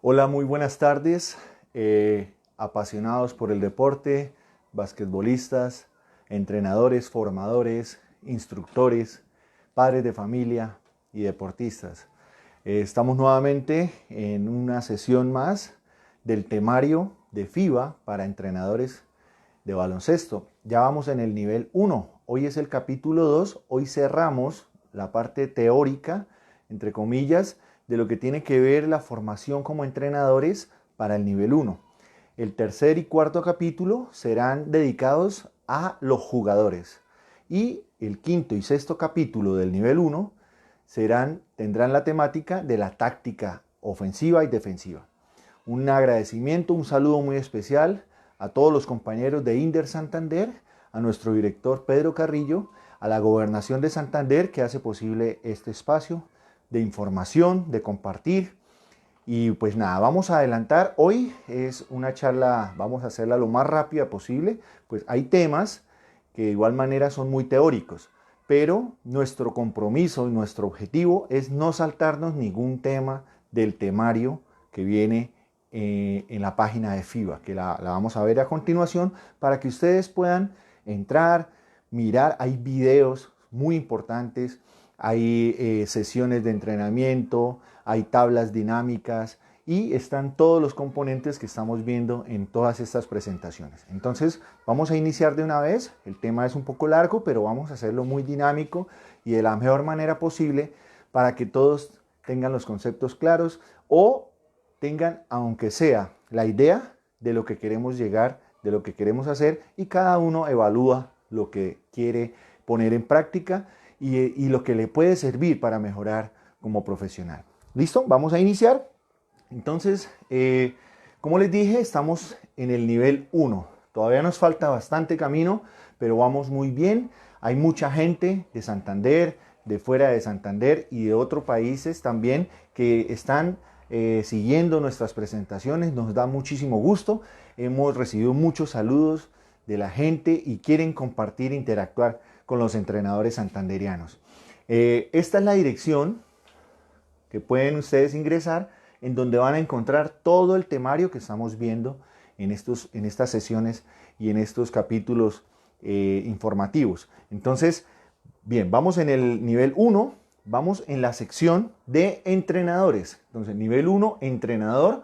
Hola, muy buenas tardes, apasionados por el deporte, basquetbolistas, entrenadores, formadores, instructores, padres de familia y deportistas. Estamos nuevamente en una sesión más del temario de FIBA para entrenadores de baloncesto. Ya vamos en el nivel 1. Hoy es el capítulo 2. Hoy cerramos la parte teórica, entre comillas, de lo que tiene que ver la formación como entrenadores para el nivel 1. El tercer y cuarto capítulo serán dedicados a los jugadores. Y el quinto y sexto capítulo del nivel 1 tendrán la temática de la táctica ofensiva y defensiva. Un agradecimiento, un saludo muy especial a todos los compañeros de Inder Santander, a nuestro director Pedro Carrillo, a la Gobernación de Santander que hace posible este espacio de información, de compartir. Y pues nada, vamos a adelantar. Hoy es una charla, vamos a hacerla lo más rápida posible, pues hay temas que de igual manera son muy teóricos, pero nuestro compromiso y nuestro objetivo es no saltarnos ningún tema del temario que viene en la página de FIBA, que la vamos a ver a continuación para que ustedes puedan entrar, mirar. Hay videos muy importantes, hay sesiones de entrenamiento, hay tablas dinámicas y están todos los componentes que estamos viendo en todas estas presentaciones. Entonces vamos a iniciar de una vez. El tema es un poco largo, pero vamos a hacerlo muy dinámico y de la mejor manera posible para que todos tengan los conceptos claros o tengan, aunque sea, la idea de lo que queremos llegar, de lo que queremos hacer, y cada uno evalúa lo que quiere poner en práctica y lo que le puede servir para mejorar como profesional. ¿Listo? Vamos a iniciar. Entonces, como les dije, estamos en el nivel 1. Todavía nos falta bastante camino, pero vamos muy bien. Hay mucha gente de Santander, de fuera de Santander y de otros países también que están siguiendo nuestras presentaciones. Nos da muchísimo gusto. Hemos recibido muchos saludos de la gente y quieren compartir, interactuar con los entrenadores santanderianos. Esta es la dirección que pueden ustedes ingresar, en donde van a encontrar todo el temario que estamos viendo en estas sesiones y en estos capítulos informativos. Entonces, bien, vamos en el nivel 1, vamos en la sección de entrenadores. Entonces, nivel 1, entrenador.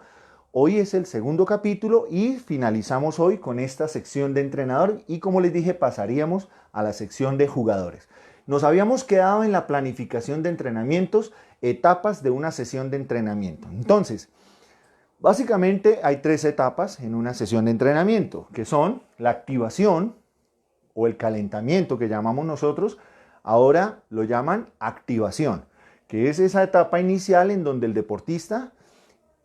Hoy es el segundo capítulo y finalizamos hoy con esta sección de entrenador y, como les dije, pasaríamos a la sección de jugadores. Nos habíamos quedado en la planificación de entrenamientos, etapas de una sesión de entrenamiento. Entonces, básicamente hay 3 etapas en una sesión de entrenamiento, que son la activación o el calentamiento que llamamos nosotros. Ahora lo llaman activación, que es esa etapa inicial en donde el deportista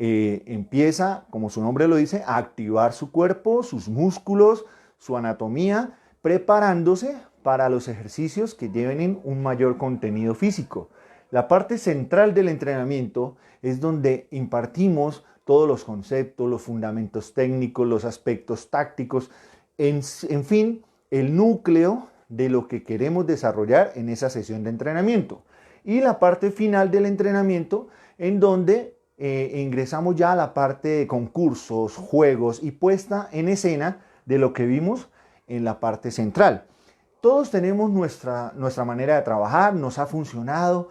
empieza, como su nombre lo dice, a activar su cuerpo, sus músculos, su anatomía, preparándose para los ejercicios que lleven un mayor contenido físico. La parte central del entrenamiento es donde impartimos todos los conceptos, los fundamentos técnicos, los aspectos tácticos, en fin, el núcleo de lo que queremos desarrollar en esa sesión de entrenamiento. Y la parte final del entrenamiento, en donde ingresamos ya a la parte de concursos, juegos y puesta en escena de lo que vimos en la parte central. Todos tenemos nuestra manera de trabajar, nos ha funcionado.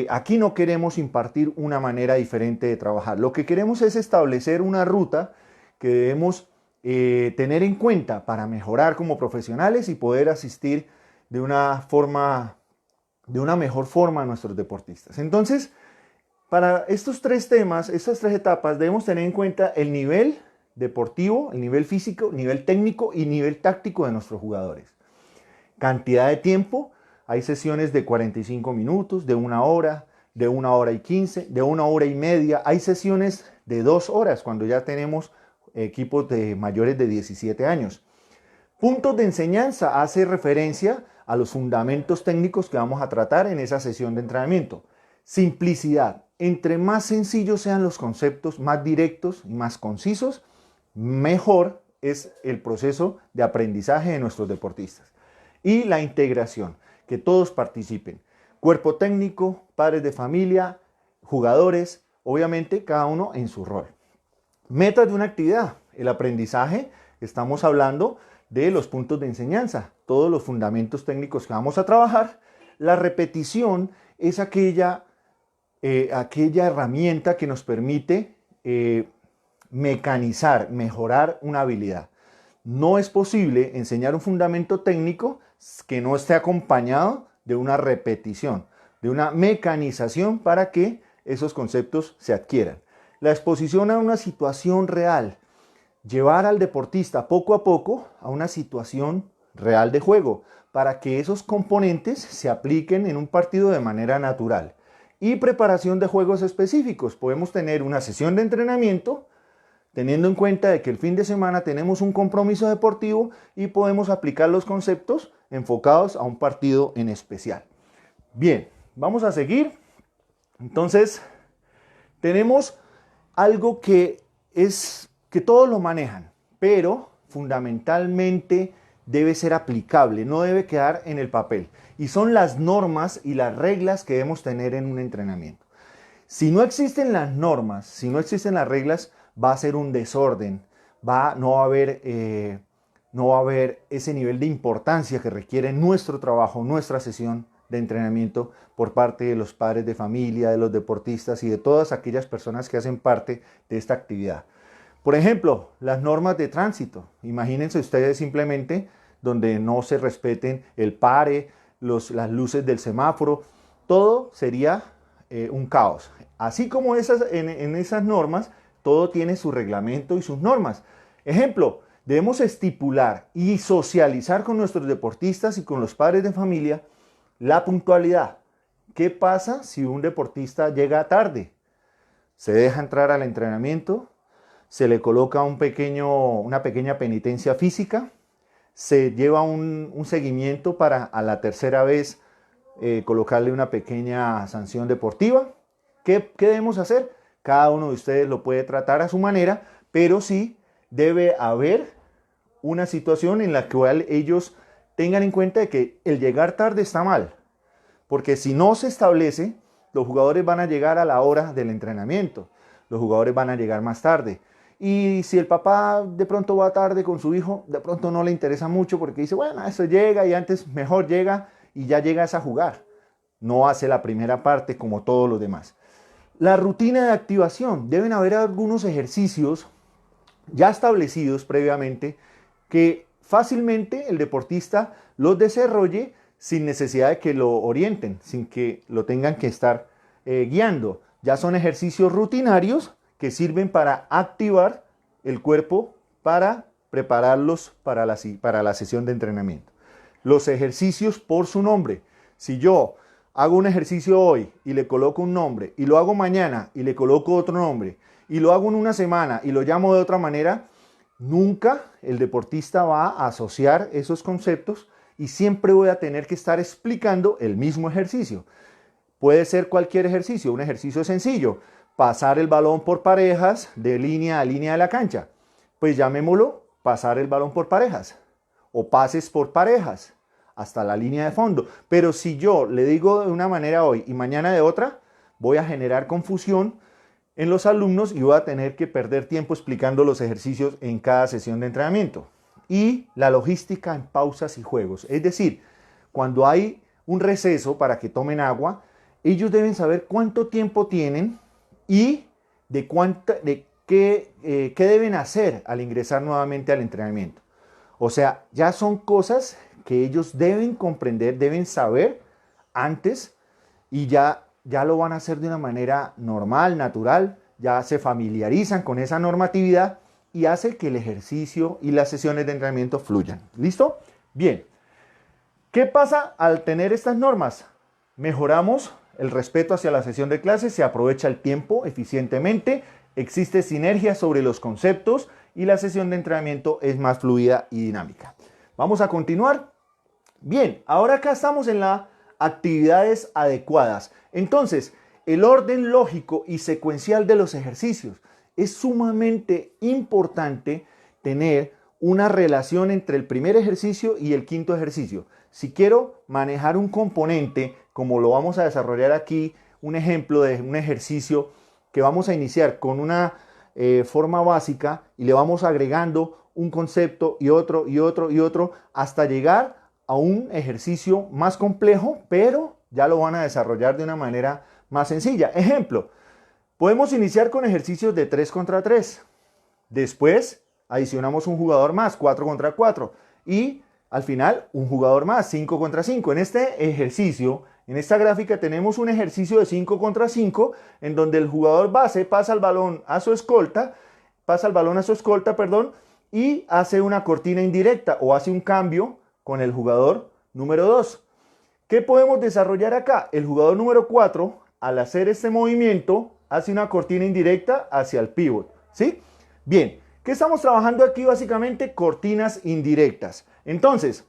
Aquí no queremos impartir una manera diferente de trabajar. Lo que queremos es establecer una ruta que debemos tener en cuenta para mejorar como profesionales y poder asistir de una mejor forma a nuestros deportistas. Entonces, para estos 3 temas, estas 3 etapas, debemos tener en cuenta el nivel deportivo, el nivel físico, nivel técnico y nivel táctico de nuestros jugadores. Cantidad de tiempo, hay sesiones de 45 minutos, de 1 hora, de 1 hora y 15, de 1 hora y media. Hay sesiones de 2 horas cuando ya tenemos equipos de mayores de 17 años. Puntos de enseñanza, hace referencia a los fundamentos técnicos que vamos a tratar en esa sesión de entrenamiento. Simplicidad. Entre más sencillos sean los conceptos, más directos y más concisos, mejor es el proceso de aprendizaje de nuestros deportistas. Y la integración, que todos participen. Cuerpo técnico, padres de familia, jugadores, obviamente cada uno en su rol. Metas de una actividad. El aprendizaje, estamos hablando de los puntos de enseñanza, todos los fundamentos técnicos que vamos a trabajar. La repetición es aquella herramienta que nos permite mecanizar, mejorar una habilidad. No es posible enseñar un fundamento técnico que no esté acompañado de una repetición, de una mecanización para que esos conceptos se adquieran. La exposición a una situación real, llevar al deportista poco a poco a una situación real de juego para que esos componentes se apliquen en un partido de manera natural. Y preparación de juegos específicos. Podemos tener una sesión de entrenamiento teniendo en cuenta de que el fin de semana tenemos un compromiso deportivo y podemos aplicar los conceptos enfocados a un partido en especial. Bien, vamos a seguir. Entonces, tenemos algo que todos lo manejan, pero fundamentalmente debe ser aplicable, no debe quedar en el papel. Y son las normas y las reglas que debemos tener en un entrenamiento. Si no existen las normas, si no existen las reglas, va a ser un desorden, no va a haber ese nivel de importancia que requiere nuestro trabajo, nuestra sesión de entrenamiento por parte de los padres de familia, de los deportistas y de todas aquellas personas que hacen parte de esta actividad. Por ejemplo, las normas de tránsito. Imagínense ustedes simplemente donde no se respeten el pare, las luces del semáforo, todo sería un caos. Así como en esas normas, todo tiene su reglamento y sus normas. Ejemplo, debemos estipular y socializar con nuestros deportistas y con los padres de familia la puntualidad. ¿Qué pasa si un deportista llega tarde? Se deja entrar al entrenamiento, se le coloca una pequeña penitencia física, se lleva un seguimiento para a la tercera vez colocarle una pequeña sanción deportiva. ¿Qué debemos hacer? Cada uno de ustedes lo puede tratar a su manera, pero sí debe haber una situación en la cual ellos tengan en cuenta de que el llegar tarde está mal. Porque si no se establece, los jugadores van a llegar a la hora del entrenamiento. Los jugadores van a llegar más tarde. Y si el papá de pronto va tarde con su hijo, de pronto no le interesa mucho porque dice, bueno, eso llega y antes mejor llega y ya llegas a jugar. No hace la primera parte como todos los demás. La rutina de activación. Deben haber algunos ejercicios ya establecidos previamente que fácilmente el deportista los desarrolle sin necesidad de que lo orienten, sin que lo tengan que estar guiando. Ya son ejercicios rutinarios que sirven para activar el cuerpo para prepararlos para la sesión de entrenamiento. Los ejercicios por su nombre. Si yo hago un ejercicio hoy y le coloco un nombre, y lo hago mañana y le coloco otro nombre, y lo hago en una semana y lo llamo de otra manera, nunca el deportista va a asociar esos conceptos y siempre voy a tener que estar explicando el mismo ejercicio. Puede ser cualquier ejercicio, un ejercicio sencillo, pasar el balón por parejas de línea a línea de la cancha. Pues llamémoslo pasar el balón por parejas o pases por parejas hasta la línea de fondo. Pero si yo le digo de una manera hoy y mañana de otra, voy a generar confusión en los alumnos y voy a tener que perder tiempo explicando los ejercicios en cada sesión de entrenamiento. Y la logística en pausas y juegos. Es decir, cuando hay un receso para que tomen agua, ellos deben saber cuánto tiempo tienen y qué deben hacer al ingresar nuevamente al entrenamiento. O sea, ya son cosas que ellos deben comprender, deben saber antes y ya lo van a hacer de una manera normal, natural, ya se familiarizan con esa normatividad y hace que el ejercicio y las sesiones de entrenamiento fluyan. ¿Listo? Bien. ¿Qué pasa al tener estas normas? Mejoramos el respeto hacia la sesión de clases, se aprovecha el tiempo eficientemente, existe sinergia sobre los conceptos y la sesión de entrenamiento es más fluida y dinámica. Vamos a continuar. Bien, ahora acá estamos en las actividades adecuadas. Entonces, el orden lógico y secuencial de los ejercicios. Es sumamente importante tener una relación entre el primer ejercicio y el quinto ejercicio. Si quiero manejar un componente, como lo vamos a desarrollar aquí, un ejemplo de un ejercicio que vamos a iniciar con una forma básica y le vamos agregando un concepto y otro y otro y otro hasta llegar a un ejercicio más complejo, pero ya lo van a desarrollar de una manera más sencilla. Ejemplo, podemos iniciar con ejercicios de 3 contra 3. Después adicionamos un jugador más, 4 contra 4. Y al final un jugador más, 5 contra 5. En este ejercicio, en esta gráfica tenemos un ejercicio de 5 contra 5 en donde el jugador base pasa el balón a su escolta, y hace una cortina indirecta o hace un cambio con el jugador número 2. ¿Qué podemos desarrollar acá? El jugador número 4, al hacer este movimiento, hace una cortina indirecta hacia el pívot, ¿sí? Bien, ¿qué estamos trabajando aquí? Básicamente cortinas indirectas. Entonces,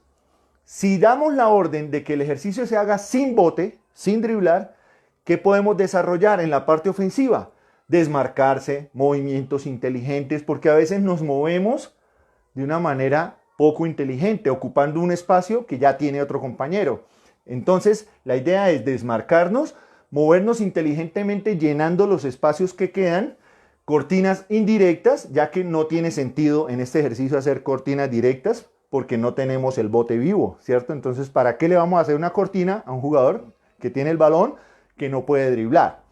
si damos la orden de que el ejercicio se haga sin bote, sin driblar, ¿qué podemos desarrollar en la parte ofensiva? Desmarcarse, movimientos inteligentes, porque a veces nos movemos de una manera poco inteligente, ocupando un espacio que ya tiene otro compañero. Entonces, la idea es desmarcarnos, movernos inteligentemente llenando los espacios que quedan, cortinas indirectas, ya que no tiene sentido en este ejercicio hacer cortinas directas porque no tenemos el bote vivo, ¿cierto? Entonces, ¿para qué le vamos a hacer una cortina a un jugador que tiene el balón que no puede driblar?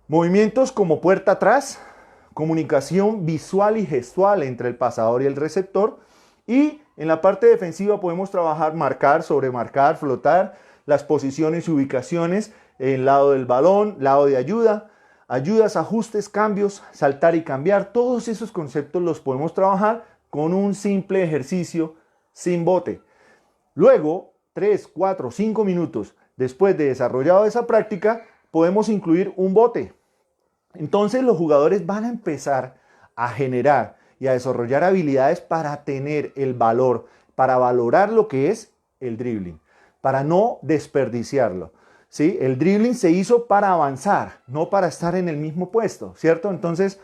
Movimientos como puerta atrás, comunicación visual y gestual entre el pasador y el receptor. Y en la parte defensiva podemos trabajar marcar, sobremarcar, flotar, las posiciones y ubicaciones, el lado del balón, lado de ayuda, ayudas, ajustes, cambios, saltar y cambiar. Todos esos conceptos los podemos trabajar con un simple ejercicio sin bote. Luego, 3, 4, 5 minutos después de desarrollado esa práctica, podemos incluir un bote. Entonces los jugadores van a empezar a generar y a desarrollar habilidades para tener el valor, para valorar lo que es el dribbling, para no desperdiciarlo, ¿sí? El dribbling se hizo para avanzar, no para estar en el mismo puesto, ¿cierto? Entonces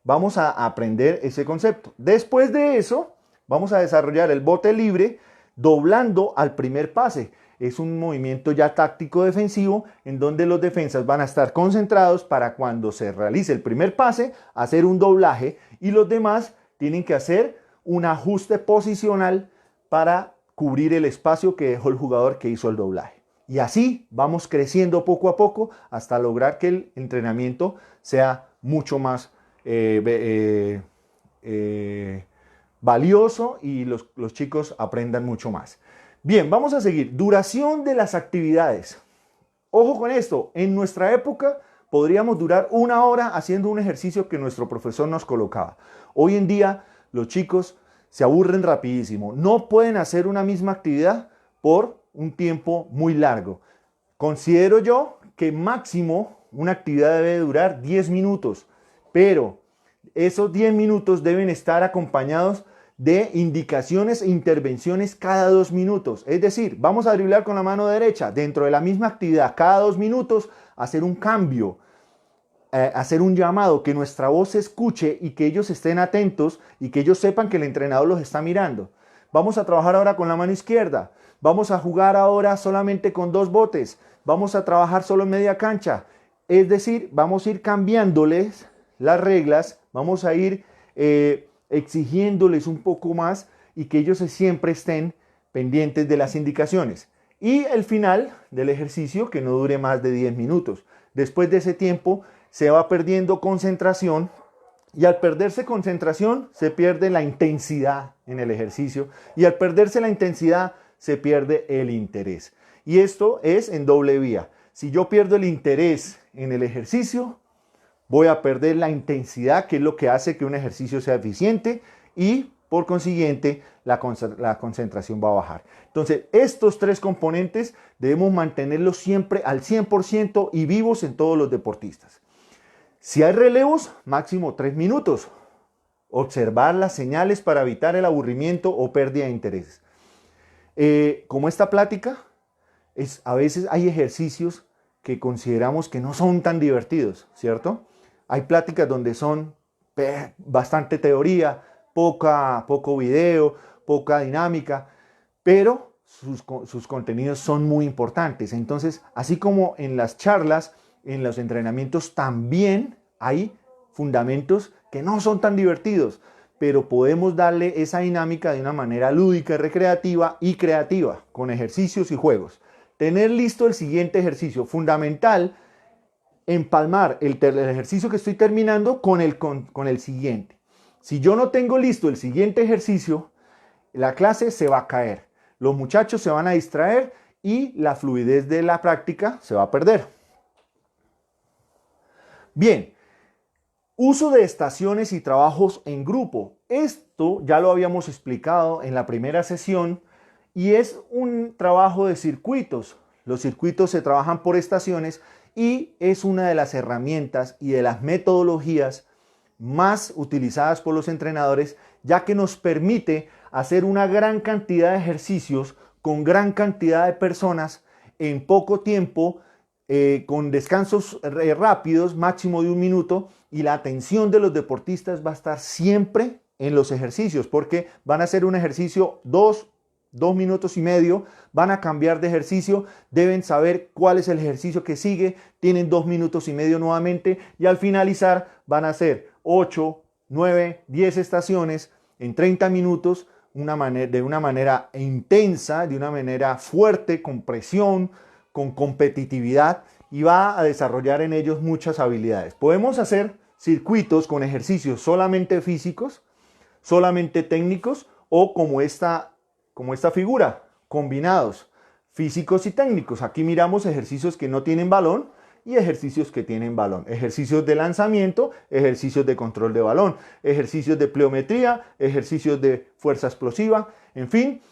vamos a aprender ese concepto. Después de eso, vamos a desarrollar el bote libre doblando al primer pase. Es un movimiento ya táctico defensivo en donde los defensas van a estar concentrados para cuando se realice el primer pase, hacer un doblaje y los demás tienen que hacer un ajuste posicional para cubrir el espacio que dejó el jugador que hizo el doblaje. Y así vamos creciendo poco a poco hasta lograr que el entrenamiento sea mucho más valioso y los chicos aprendan mucho más. Bien, vamos a seguir. Duración de las actividades. Ojo con esto, en nuestra época podríamos durar 1 hora haciendo un ejercicio que nuestro profesor nos colocaba. Hoy en día los chicos se aburren rapidísimo. No pueden hacer una misma actividad por un tiempo muy largo. Considero yo que máximo una actividad debe durar 10 minutos, pero esos 10 minutos deben estar acompañados de indicaciones e intervenciones cada 2 minutos. Es decir, vamos a driblar con la mano derecha dentro de la misma actividad cada 2 minutos, hacer un cambio, hacer un llamado, que nuestra voz se escuche y que ellos estén atentos y que ellos sepan que el entrenador los está mirando. Vamos a trabajar ahora con la mano izquierda. Vamos a jugar ahora solamente con 2 botes. Vamos a trabajar solo en media cancha. Es decir, vamos a ir cambiándoles las reglas, vamos a ir exigiéndoles un poco más y que ellos siempre estén pendientes de las indicaciones. Y el final del ejercicio que no dure más de 10 minutos. Después de ese tiempo se va perdiendo concentración y al perderse concentración se pierde la intensidad en el ejercicio y al perderse la intensidad se pierde el interés. Y esto es en doble vía. Si yo pierdo el interés en el ejercicio, voy a perder la intensidad, que es lo que hace que un ejercicio sea eficiente y por consiguiente la concentración va a bajar. Entonces, estos 3 componentes debemos mantenerlos siempre al 100% y vivos en todos los deportistas. Si hay relevos, máximo 3 minutos. Observar las señales para evitar el aburrimiento o pérdida de intereses. Como esta plática, a veces hay ejercicios que consideramos que no son tan divertidos, ¿cierto? Hay pláticas donde son bastante teoría, poco video, poca dinámica, pero sus contenidos son muy importantes. Entonces, así como en las charlas, en los entrenamientos también hay fundamentos que no son tan divertidos, pero podemos darle esa dinámica de una manera lúdica, recreativa y creativa, con ejercicios y juegos. Tener listo el siguiente ejercicio, fundamental, empalmar el ejercicio que estoy terminando con el siguiente. Si yo no tengo listo el siguiente ejercicio, la clase se va a caer, los muchachos se van a distraer y la fluidez de la práctica se va a perder. Bien, uso de estaciones y trabajos en grupo. Esto ya lo habíamos explicado en la primera sesión y es un trabajo de circuitos. Los circuitos se trabajan por estaciones y es una de las herramientas y de las metodologías más utilizadas por los entrenadores, ya que nos permite hacer una gran cantidad de ejercicios con gran cantidad de personas en poco tiempo, con descansos rápidos, máximo de 1 minuto, y la atención de los deportistas va a estar siempre en los ejercicios, porque van a hacer un ejercicio 2 minutos y medio, van a cambiar de ejercicio, deben saber cuál es el ejercicio que sigue, tienen 2 minutos y medio nuevamente, y al finalizar van a hacer 8, 9, 10 estaciones en 30 minutos, de una manera intensa, de una manera fuerte, con presión, con competitividad, y va a desarrollar en ellos muchas habilidades. Podemos hacer circuitos con ejercicios solamente físicos, solamente técnicos, o como esta figura, combinados, físicos y técnicos. Aquí miramos ejercicios que no tienen balón y ejercicios que tienen balón. Ejercicios de lanzamiento, ejercicios de control de balón, ejercicios de pliometría, ejercicios de fuerza explosiva, en fin,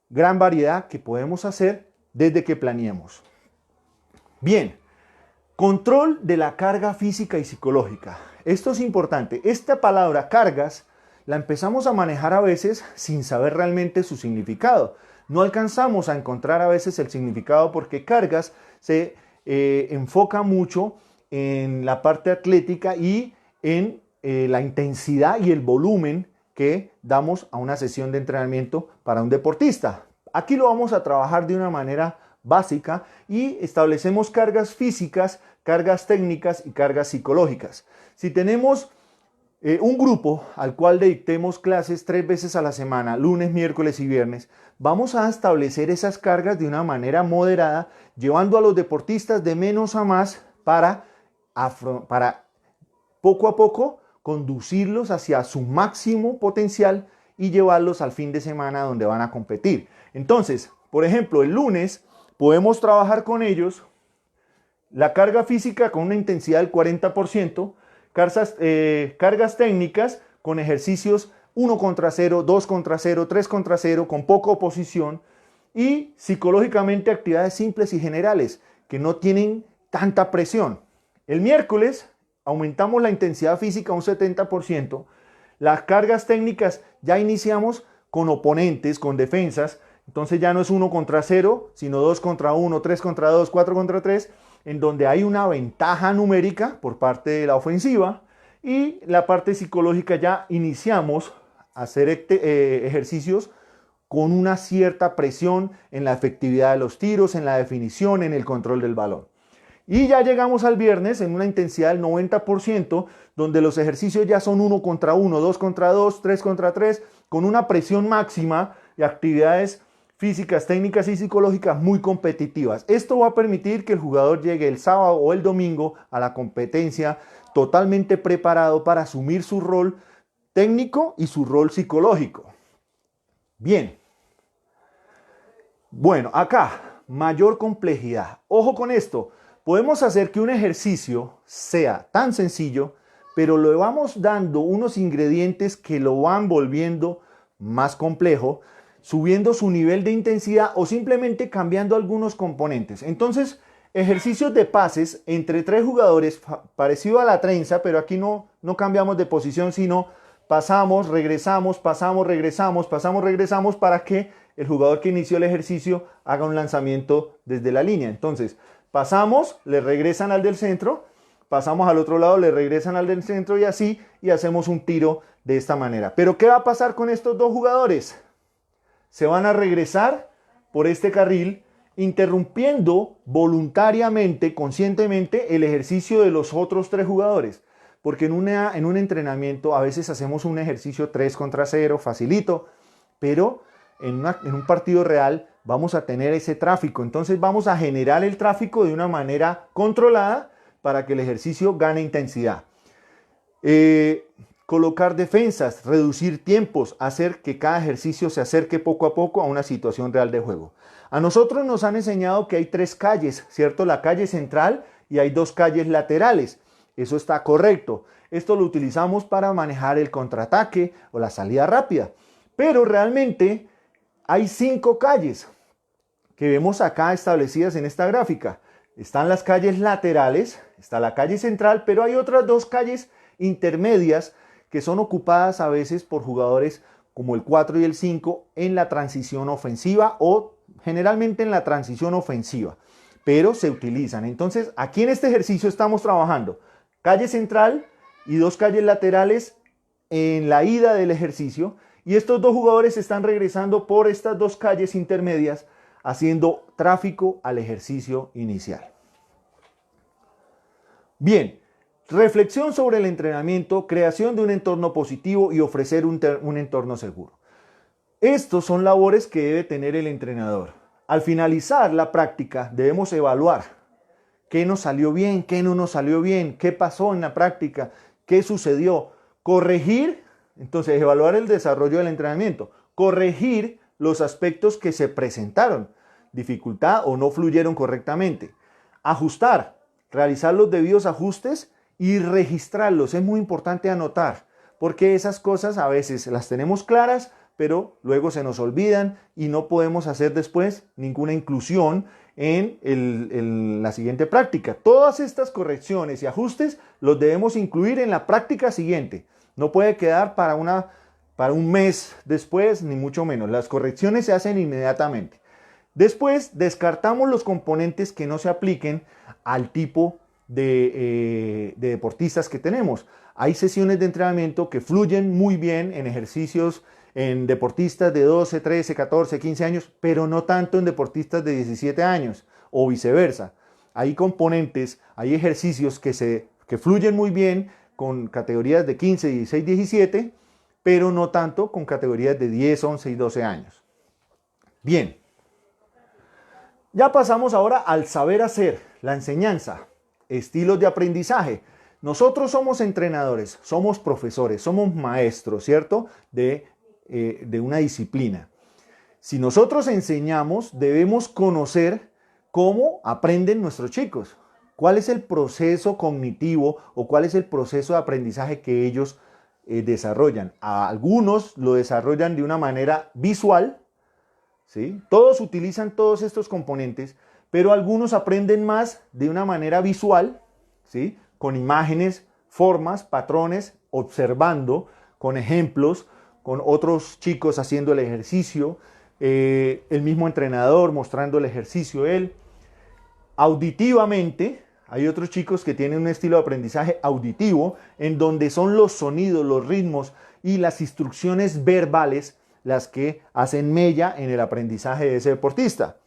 gran variedad que podemos hacer desde que planeemos. Bien, control de la carga física y psicológica. Esto es importante. Esta palabra cargas la empezamos a manejar a veces sin saber realmente su significado. No alcanzamos a encontrar a veces el significado porque cargas se enfoca mucho en la parte atlética y en la intensidad y el volumen que damos a una sesión de entrenamiento para un deportista. Aquí lo vamos a trabajar de una manera básica y establecemos cargas físicas, cargas técnicas y cargas psicológicas. Si tenemos un grupo al cual dictemos clases 3 veces a la semana, lunes, miércoles y viernes, vamos a establecer esas cargas de una manera moderada, llevando a los deportistas de menos a más para poco a poco conducirlos hacia su máximo potencial y llevarlos al fin de semana donde van a competir. Entonces, por ejemplo, el lunes podemos trabajar con ellos la carga física con una intensidad del 40%, cargas técnicas con ejercicios 1 contra 0, 2 contra 0, 3 contra 0, con poca oposición, y psicológicamente actividades simples y generales que no tienen tanta presión. El miércoles aumentamos la intensidad física a un 70%, las cargas técnicas ya iniciamos con oponentes, con defensas, entonces ya no es 1 contra 0, sino 2 contra 1, 3 contra 2, 4 contra 3, en donde hay una ventaja numérica por parte de la ofensiva, y la parte psicológica ya iniciamos a hacer ejercicios con una cierta presión en la efectividad de los tiros, en la definición, en el control del balón. Y ya llegamos al viernes en una intensidad del 90%, donde los ejercicios ya son 1 contra 1, 2 contra 2, 3 contra 3, con una presión máxima y actividades físicas, técnicas y psicológicas muy competitivas. Esto va a permitir que el jugador llegue el sábado o el domingo a la competencia totalmente preparado para asumir su rol técnico y su rol psicológico. Bien. Bueno, acá, mayor complejidad. Ojo con esto. Podemos hacer que un ejercicio sea tan sencillo, pero le vamos dando unos ingredientes que lo van volviendo más complejo, subiendo su nivel de intensidad o simplemente cambiando algunos componentes. Entonces, ejercicios de pases entre 3 jugadores, parecido a la trenza, pero aquí no cambiamos de posición, sino pasamos, regresamos, pasamos, regresamos, pasamos, regresamos, para que el jugador que inició el ejercicio haga un lanzamiento desde la línea. Entonces, pasamos, le regresan al del centro, pasamos al otro lado, le regresan al del centro y así, y hacemos un tiro de esta manera. Pero ¿qué va a pasar con estos 2 jugadores? Se van a regresar por este carril, interrumpiendo voluntariamente, conscientemente, el ejercicio de los otros 3 jugadores. porque en un entrenamiento a veces hacemos un ejercicio 3 contra 0, facilito, pero en un partido real vamos a tener ese tráfico. Entonces vamos a generar el tráfico de una manera controlada para que el ejercicio gane intensidad. Colocar defensas, reducir tiempos, hacer que cada ejercicio se acerque poco a poco a una situación real de juego. A nosotros nos han enseñado que hay 3 calles, ¿cierto? La calle central y hay 2 calles laterales. Eso está correcto. Esto lo utilizamos para manejar el contraataque o la salida rápida. Pero realmente hay 5 calles que vemos acá establecidas en esta gráfica. Están las calles laterales, está la calle central, pero hay otras 2 calles intermedias que son ocupadas a veces por jugadores como el 4 y el 5 en la transición ofensiva o generalmente en la transición ofensiva, pero se utilizan. Entonces, aquí en este ejercicio estamos trabajando calle central y 2 calles laterales en la ida del ejercicio, y estos 2 jugadores están regresando por estas 2 calles intermedias haciendo tráfico al ejercicio inicial. Bien. Reflexión sobre el entrenamiento, creación de un entorno positivo y ofrecer un entorno seguro. Estos son labores que debe tener el entrenador. Al finalizar la práctica debemos evaluar qué nos salió bien, qué no nos salió bien, qué pasó en la práctica, qué sucedió. Corregir, entonces evaluar el desarrollo del entrenamiento. Corregir los aspectos que se presentaron, dificultad o no fluyeron correctamente. Ajustar, realizar los debidos ajustes y registrarlos. Es muy importante anotar, porque esas cosas a veces las tenemos claras, pero luego se nos olvidan y no podemos hacer después ninguna inclusión en la siguiente práctica. Todas estas correcciones y ajustes los debemos incluir en la práctica siguiente. No puede quedar para un mes después, ni mucho menos. Las correcciones se hacen inmediatamente. Después descartamos los componentes que no se apliquen al tipo de deportistas que tenemos. Hay sesiones de entrenamiento que fluyen muy bien en ejercicios en deportistas de 12, 13, 14, 15 años, pero no tanto en deportistas de 17 años o viceversa. Hay componentes, hay ejercicios que fluyen muy bien con categorías de 15, 16, 17, pero no tanto con categorías de 10, 11 y 12 años. Bien, ya pasamos ahora al saber hacer, la enseñanza. Estilos de aprendizaje. Nosotros somos entrenadores, somos profesores, somos maestros, ¿cierto? De una disciplina. Si nosotros enseñamos, debemos conocer cómo aprenden nuestros chicos. ¿Cuál es el proceso cognitivo o cuál es el proceso de aprendizaje que ellos desarrollan? Algunos lo desarrollan de una manera visual, ¿sí? Todos utilizan todos estos componentes, pero algunos aprenden más de una manera visual, ¿sí? Con imágenes, formas, patrones, observando, con ejemplos, con otros chicos haciendo el ejercicio, el mismo entrenador mostrando el ejercicio él. Auditivamente, hay otros chicos que tienen un estilo de aprendizaje auditivo, en donde son los sonidos, los ritmos y las instrucciones verbales las que hacen mella en el aprendizaje de ese deportista.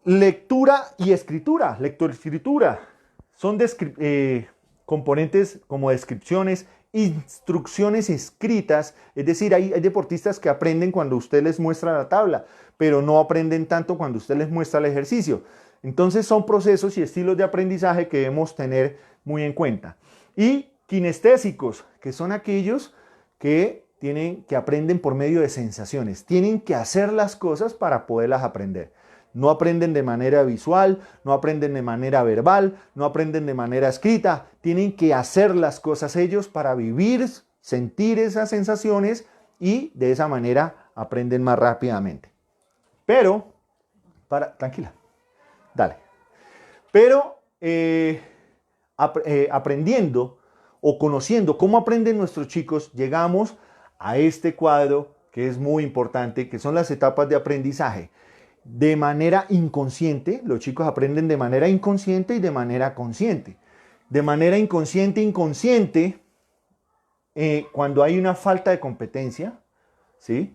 Lectura y escritura, lectoescritura, son componentes como descripciones, instrucciones escritas, es decir, hay deportistas que aprenden cuando usted les muestra la tabla, pero no aprenden tanto cuando usted les muestra el ejercicio. Entonces son procesos y estilos de aprendizaje que debemos tener muy en cuenta. Y kinestésicos, que son aquellos que aprenden por medio de sensaciones, tienen que hacer las cosas para poderlas aprender. No aprenden de manera visual, no aprenden de manera verbal, no aprenden de manera escrita. Tienen que hacer las cosas ellos para vivir, sentir esas sensaciones y de esa manera aprenden más rápidamente. Pero, tranquila, dale. Pero aprendiendo o conociendo cómo aprenden nuestros chicos, llegamos a este cuadro que es muy importante, que son las etapas de aprendizaje. De manera inconsciente, los chicos aprenden de manera inconsciente y de manera consciente. De manera inconsciente, cuando hay una falta de competencia, ¿sí?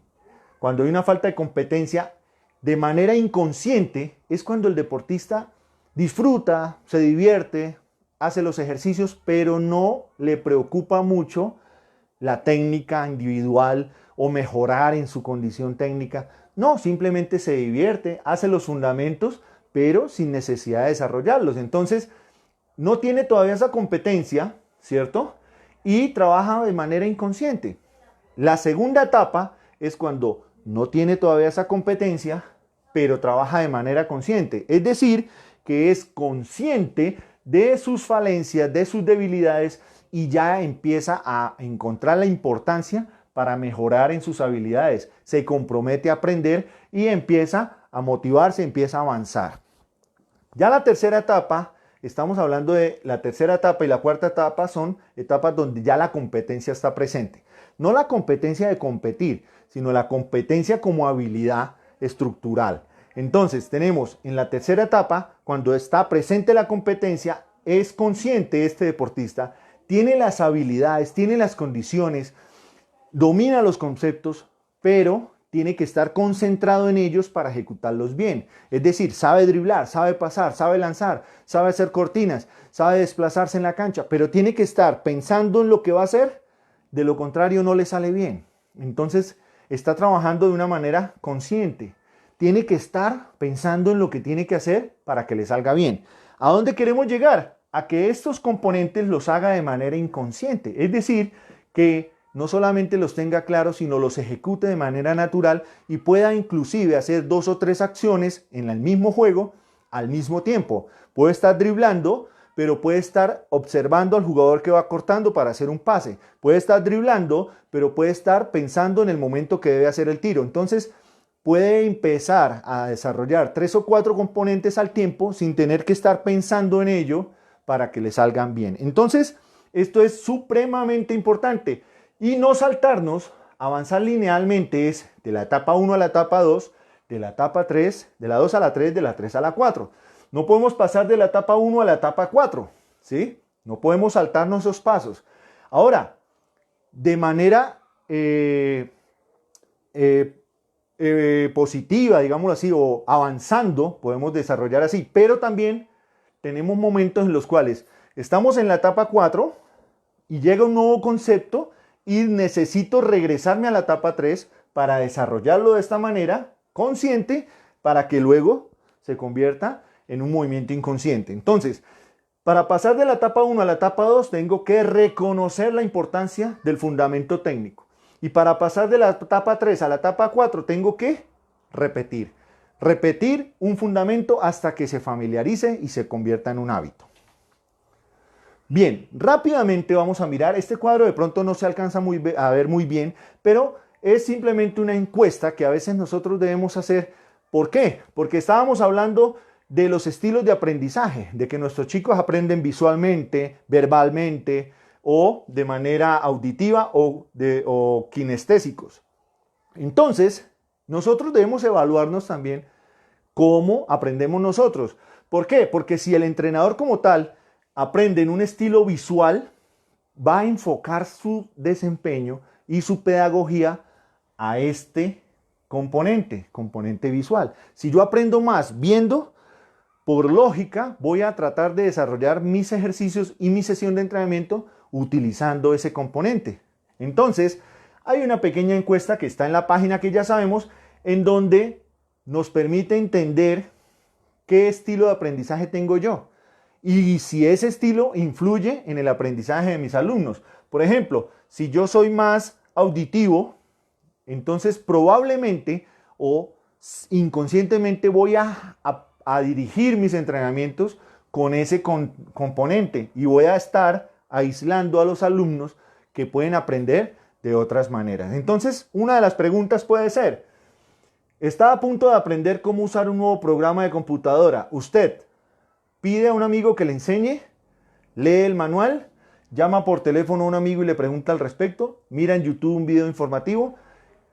Cuando hay una falta de competencia, de manera inconsciente es cuando el deportista disfruta, se divierte, hace los ejercicios, pero no le preocupa mucho la técnica individual o mejorar en su condición técnica. No, simplemente se divierte, hace los fundamentos, pero sin necesidad de desarrollarlos. Entonces, no tiene todavía esa competencia, ¿cierto? Y trabaja de manera inconsciente. La segunda etapa es cuando no tiene todavía esa competencia, pero trabaja de manera consciente. Es decir, que es consciente de sus falencias, de sus debilidades y ya empieza a encontrar la importancia para mejorar en sus habilidades. Se compromete a aprender y empieza a motivarse, empieza a avanzar. Ya la tercera etapa, estamos hablando de la tercera etapa y la cuarta etapa son etapas donde ya la competencia está presente. No la competencia de competir, sino la competencia como habilidad estructural. Entonces tenemos en la tercera etapa, cuando está presente la competencia, es consciente este deportista, tiene las habilidades, tiene las condiciones, domina los conceptos, pero tiene que estar concentrado en ellos para ejecutarlos bien. Es decir, sabe driblar, sabe pasar, sabe lanzar, sabe hacer cortinas, sabe desplazarse en la cancha, pero tiene que estar pensando en lo que va a hacer, de lo contrario no le sale bien. Entonces está trabajando de una manera consciente. Tiene que estar pensando en lo que tiene que hacer para que le salga bien. ¿A dónde queremos llegar? A que estos componentes los haga de manera inconsciente. Es decir, que no solamente los tenga claros, sino los ejecute de manera natural y pueda inclusive hacer 2 o 3 acciones en el mismo juego al mismo tiempo. Puede estar driblando, pero puede estar observando al jugador que va cortando para hacer un pase. Puede estar driblando, pero puede estar pensando en el momento que debe hacer el tiro. Entonces, puede empezar a desarrollar 3 o 4 componentes al tiempo sin tener que estar pensando en ello para que le salgan bien. Entonces, esto es supremamente importante. Y no saltarnos, avanzar linealmente es de la etapa 1 a la etapa 2, de la etapa 3, de la 2 a la 3, de la 3 a la 4. No podemos pasar de la etapa 1 a la etapa 4, ¿sí? No podemos saltarnos esos pasos. Ahora, de manera positiva, digámoslo así, o avanzando, podemos desarrollar así, pero también tenemos momentos en los cuales estamos en la etapa 4 y llega un nuevo concepto y necesito regresarme a la etapa 3 para desarrollarlo de esta manera consciente para que luego se convierta en un movimiento inconsciente. Entonces, para pasar de la etapa 1 a la etapa 2 tengo que reconocer la importancia del fundamento técnico. Y para pasar de la etapa 3 a la etapa 4 tengo que repetir. Repetir un fundamento hasta que se familiarice y se convierta en un hábito. Bien, rápidamente vamos a mirar. Este cuadro de pronto no se alcanza a ver muy bien, pero es simplemente una encuesta que a veces nosotros debemos hacer. ¿Por qué? Porque estábamos hablando de los estilos de aprendizaje, de que nuestros chicos aprenden visualmente, verbalmente o de manera auditiva o kinestésicos. Entonces, nosotros debemos evaluarnos también cómo aprendemos nosotros. ¿Por qué? Porque si el entrenador como tal aprende en un estilo visual, va a enfocar su desempeño y su pedagogía a este componente visual. Si yo aprendo más viendo, por lógica voy a tratar de desarrollar mis ejercicios y mi sesión de entrenamiento utilizando ese componente. Entonces, hay una pequeña encuesta que está en la página que ya sabemos, en donde nos permite entender qué estilo de aprendizaje tengo yo y si ese estilo influye en el aprendizaje de mis alumnos. Por ejemplo, si yo soy más auditivo, entonces probablemente o inconscientemente voy a dirigir mis entrenamientos con ese componente y voy a estar aislando a los alumnos que pueden aprender de otras maneras. Entonces, una de las preguntas puede ser: ¿está a punto de aprender cómo usar un nuevo programa de computadora? ¿Usted pide a un amigo que le enseñe? ¿Lee el manual? ¿Llama por teléfono a un amigo y le pregunta al respecto? ¿Mira en YouTube un video informativo?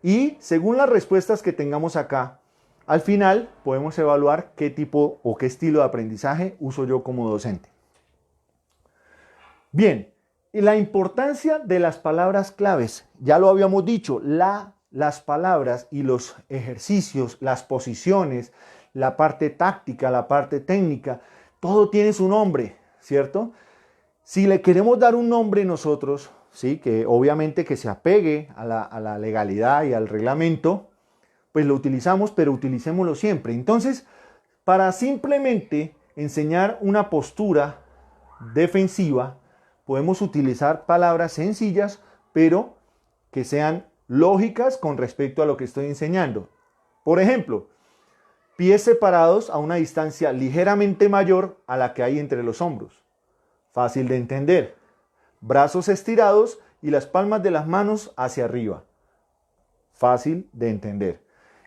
Y según las respuestas que tengamos acá, al final podemos evaluar qué tipo o qué estilo de aprendizaje uso yo como docente. Bien, y la importancia de las palabras claves. Ya lo habíamos dicho, las palabras y los ejercicios, las posiciones, la parte táctica, la parte técnica, todo tiene su nombre, ¿cierto? Si le queremos dar un nombre nosotros, ¿sí? Que obviamente que se apegue a la legalidad y al reglamento, pues lo utilizamos, pero utilicémoslo siempre. Entonces, para simplemente enseñar una postura defensiva, podemos utilizar palabras sencillas, pero que sean lógicas con respecto a lo que estoy enseñando. Por ejemplo, pies separados a una distancia ligeramente mayor a la que hay entre los hombros. Fácil de entender. Brazos estirados y las palmas de las manos hacia arriba. Fácil de entender.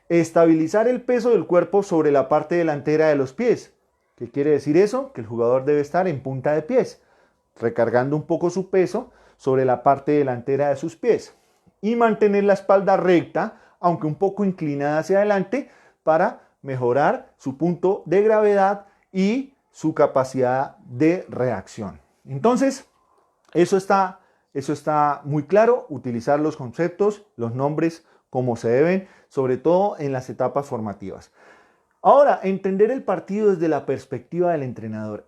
Estabilizar el peso del cuerpo sobre la parte delantera de los pies. ¿Qué quiere decir eso? Que el jugador debe estar en punta de pies, recargando un poco su peso sobre la parte delantera de sus pies. Y mantener la espalda recta, aunque un poco inclinada hacia adelante, para mejorar su punto de gravedad y su capacidad de reacción. Entonces, eso está muy claro, utilizar los conceptos, los nombres como se deben, sobre todo en las etapas formativas. Ahora, entender el partido desde la perspectiva del entrenador.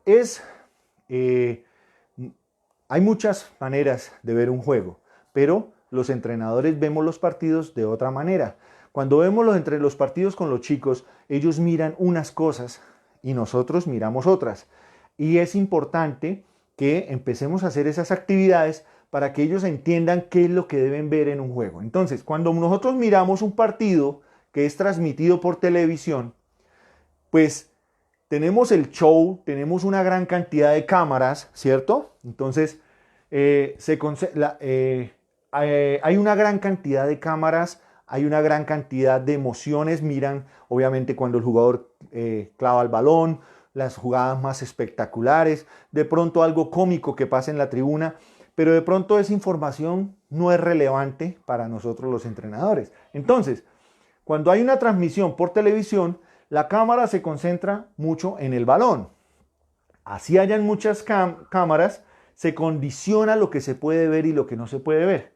Hay muchas maneras de ver un juego, pero los entrenadores vemos los partidos de otra manera. Cuando vemos los partidos con los chicos, ellos miran unas cosas y nosotros miramos otras. Y es importante que empecemos a hacer esas actividades para que ellos entiendan qué es lo que deben ver en un juego. Entonces, cuando nosotros miramos un partido que es transmitido por televisión, pues tenemos el show, tenemos una gran cantidad de cámaras, ¿cierto? Entonces, hay una gran cantidad de cámaras, hay una gran cantidad de emociones. Miran, obviamente, cuando el jugador clava el balón, las jugadas más espectaculares, de pronto algo cómico que pasa en la tribuna, pero de pronto esa información no es relevante para nosotros los entrenadores. Entonces, cuando hay una transmisión por televisión, la cámara se concentra mucho en el balón. Así hayan muchas cámaras, se condiciona lo que se puede ver y lo que no se puede ver.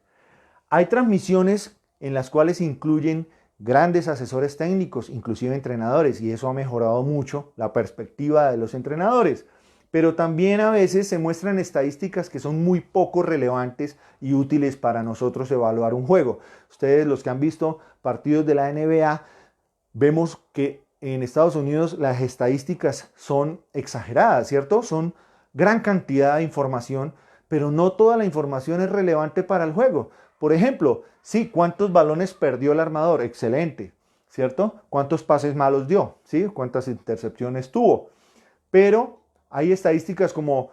Hay transmisiones en las cuales incluyen grandes asesores técnicos, inclusive entrenadores, y eso ha mejorado mucho la perspectiva de los entrenadores. Pero también a veces se muestran estadísticas que son muy poco relevantes y útiles para nosotros evaluar un juego. Ustedes, los que han visto partidos de la NBA, vemos que en Estados Unidos las estadísticas son exageradas, ¿cierto? Son gran cantidad de información, pero no toda la información es relevante para el juego. Por ejemplo, sí, ¿cuántos balones perdió el armador? Excelente, ¿cierto? ¿Cuántos pases malos dio? ¿Sí? ¿Cuántas intercepciones tuvo? Pero hay estadísticas como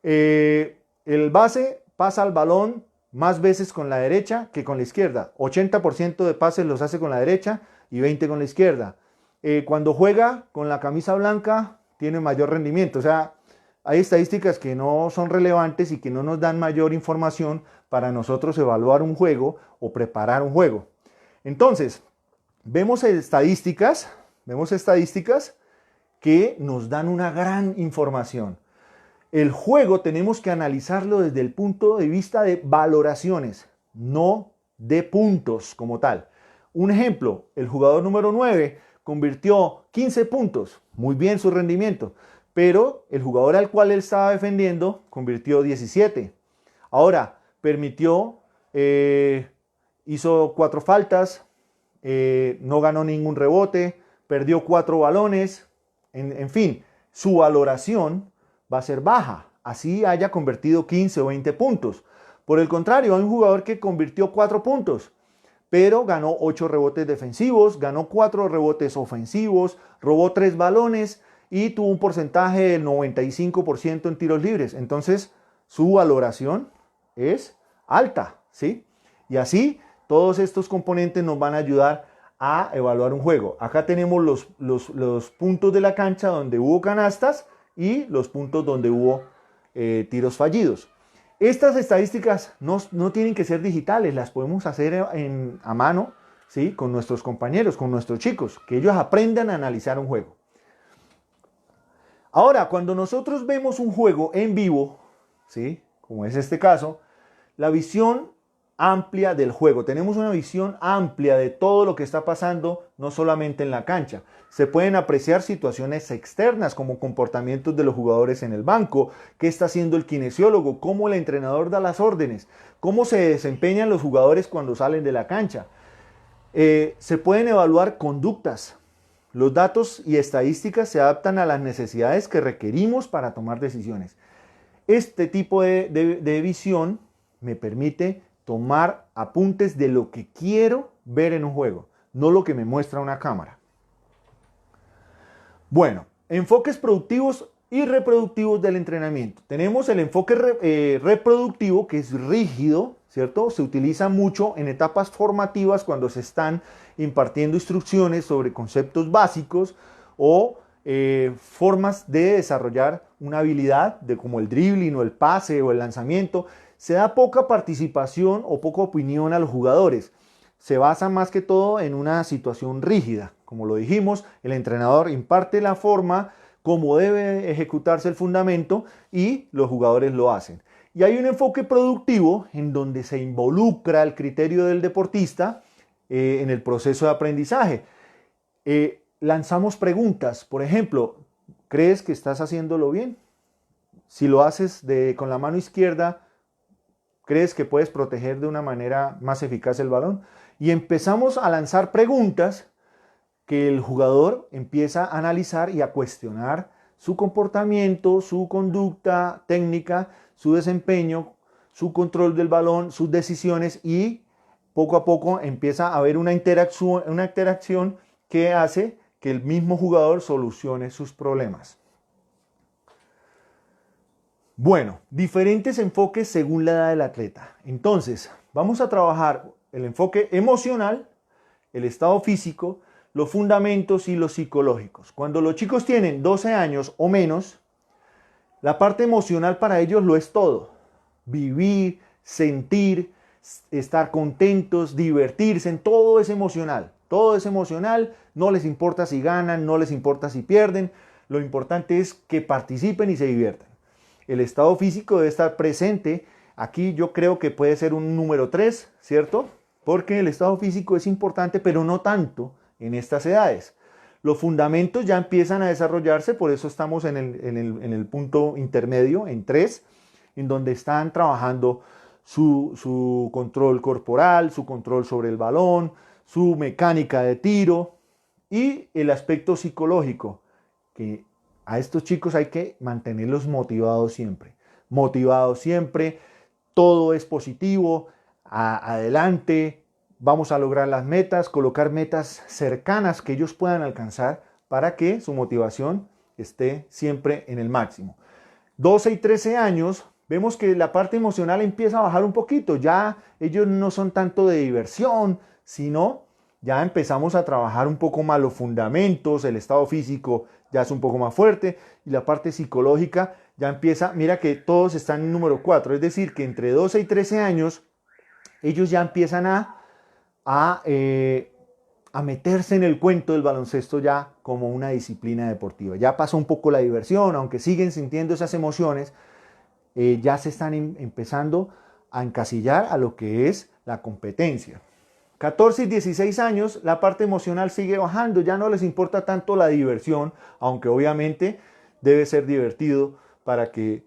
el base pasa el balón más veces con la derecha que con la izquierda. 80% de pases los hace con la derecha y 20% con la izquierda. Cuando juega con la camisa blanca tiene mayor rendimiento. O sea, hay estadísticas que no son relevantes y que no nos dan mayor información para nosotros evaluar un juego o preparar un juego. Entonces, vemos estadísticas que nos dan una gran información. El juego tenemos que analizarlo desde el punto de vista de valoraciones, no de puntos como tal. Un ejemplo, el jugador número 9 convirtió 15 puntos, muy bien su rendimiento, pero el jugador al cual él estaba defendiendo convirtió 17. Ahora, hizo 4 faltas, no ganó ningún rebote, perdió 4 balones, en fin, su valoración va a ser baja, así haya convertido 15 o 20 puntos. Por el contrario, hay un jugador que convirtió 4 puntos, pero ganó 8 rebotes defensivos, ganó 4 rebotes ofensivos, robó 3 balones y tuvo un porcentaje del 95% en tiros libres. Entonces, su valoración es alta, ¿sí? Y así, todos estos componentes nos van a ayudar a evaluar un juego. Acá tenemos los puntos de la cancha donde hubo canastas y los puntos donde hubo tiros fallidos. Estas estadísticas no tienen que ser digitales, las podemos hacer a mano, ¿sí? Con nuestros compañeros, con nuestros chicos, que ellos aprendan a analizar un juego. Ahora, cuando nosotros vemos un juego en vivo, ¿sí? Como es este caso, la visión amplia del juego. Tenemos una visión amplia de todo lo que está pasando, no solamente en la cancha. Se pueden apreciar situaciones externas como comportamientos de los jugadores en el banco, qué está haciendo el kinesiólogo, cómo el entrenador da las órdenes, cómo se desempeñan los jugadores cuando salen de la cancha. Se pueden evaluar conductas. Los datos y estadísticas se adaptan a las necesidades que requerimos para tomar decisiones. Este tipo de visión me permite tomar apuntes de lo que quiero ver en un juego, no lo que me muestra una cámara. Bueno, enfoques productivos y reproductivos del entrenamiento. Tenemos el enfoque reproductivo, que es rígido, ¿cierto? Se utiliza mucho en etapas formativas cuando se están impartiendo instrucciones sobre conceptos básicos o formas de desarrollar una habilidad como el dribbling o el pase o el lanzamiento. Se da poca participación o poca opinión a los jugadores. Se basa más que todo en una situación rígida. Como lo dijimos, el entrenador imparte la forma, cómo debe ejecutarse el fundamento y los jugadores lo hacen. Y hay un enfoque productivo en donde se involucra el criterio del deportista en el proceso de aprendizaje. Lanzamos preguntas, por ejemplo, ¿crees que estás haciéndolo bien? Si lo haces con la mano izquierda, ¿crees que puedes proteger de una manera más eficaz el balón? Y empezamos a lanzar preguntas que el jugador empieza a analizar y a cuestionar su comportamiento, su conducta técnica, su desempeño, su control del balón, sus decisiones, y poco a poco empieza a haber una interacción que hace que el mismo jugador solucione sus problemas. Bueno, diferentes enfoques según la edad del atleta. Entonces, vamos a trabajar el enfoque emocional, el estado físico, los fundamentos y los psicológicos. Cuando los chicos tienen 12 años o menos, la parte emocional para ellos lo es todo. Vivir, sentir, estar contentos, divertirse, todo es emocional. Todo es emocional, no les importa si ganan, no les importa si pierden. Lo importante es que participen y se diviertan. El estado físico debe estar presente. Aquí yo creo que puede ser un número 3, ¿cierto? Porque el estado físico es importante, pero no tanto en estas edades. Los fundamentos ya empiezan a desarrollarse, por eso estamos en el punto intermedio, en 3, en donde están trabajando su control corporal, su control sobre el balón, su mecánica de tiro y el aspecto psicológico, que a estos chicos hay que mantenerlos motivados siempre. Motivados siempre, todo es positivo, adelante, vamos a lograr las metas, colocar metas cercanas que ellos puedan alcanzar para que su motivación esté siempre en el máximo. 12 y 13 años, vemos que la parte emocional empieza a bajar un poquito. Ya ellos no son tanto de diversión, sino ya empezamos a trabajar un poco más los fundamentos, el estado físico ya es un poco más fuerte y la parte psicológica ya empieza, mira que todos están en número 4, es decir, que entre 12 y 13 años ellos ya empiezan a meterse en el cuento del baloncesto ya como una disciplina deportiva. Ya pasó un poco la diversión, aunque siguen sintiendo esas emociones, ya se están empezando a encasillar a lo que es la competencia. 14 y 16 años, la parte emocional sigue bajando, ya no les importa tanto la diversión, aunque obviamente debe ser divertido para que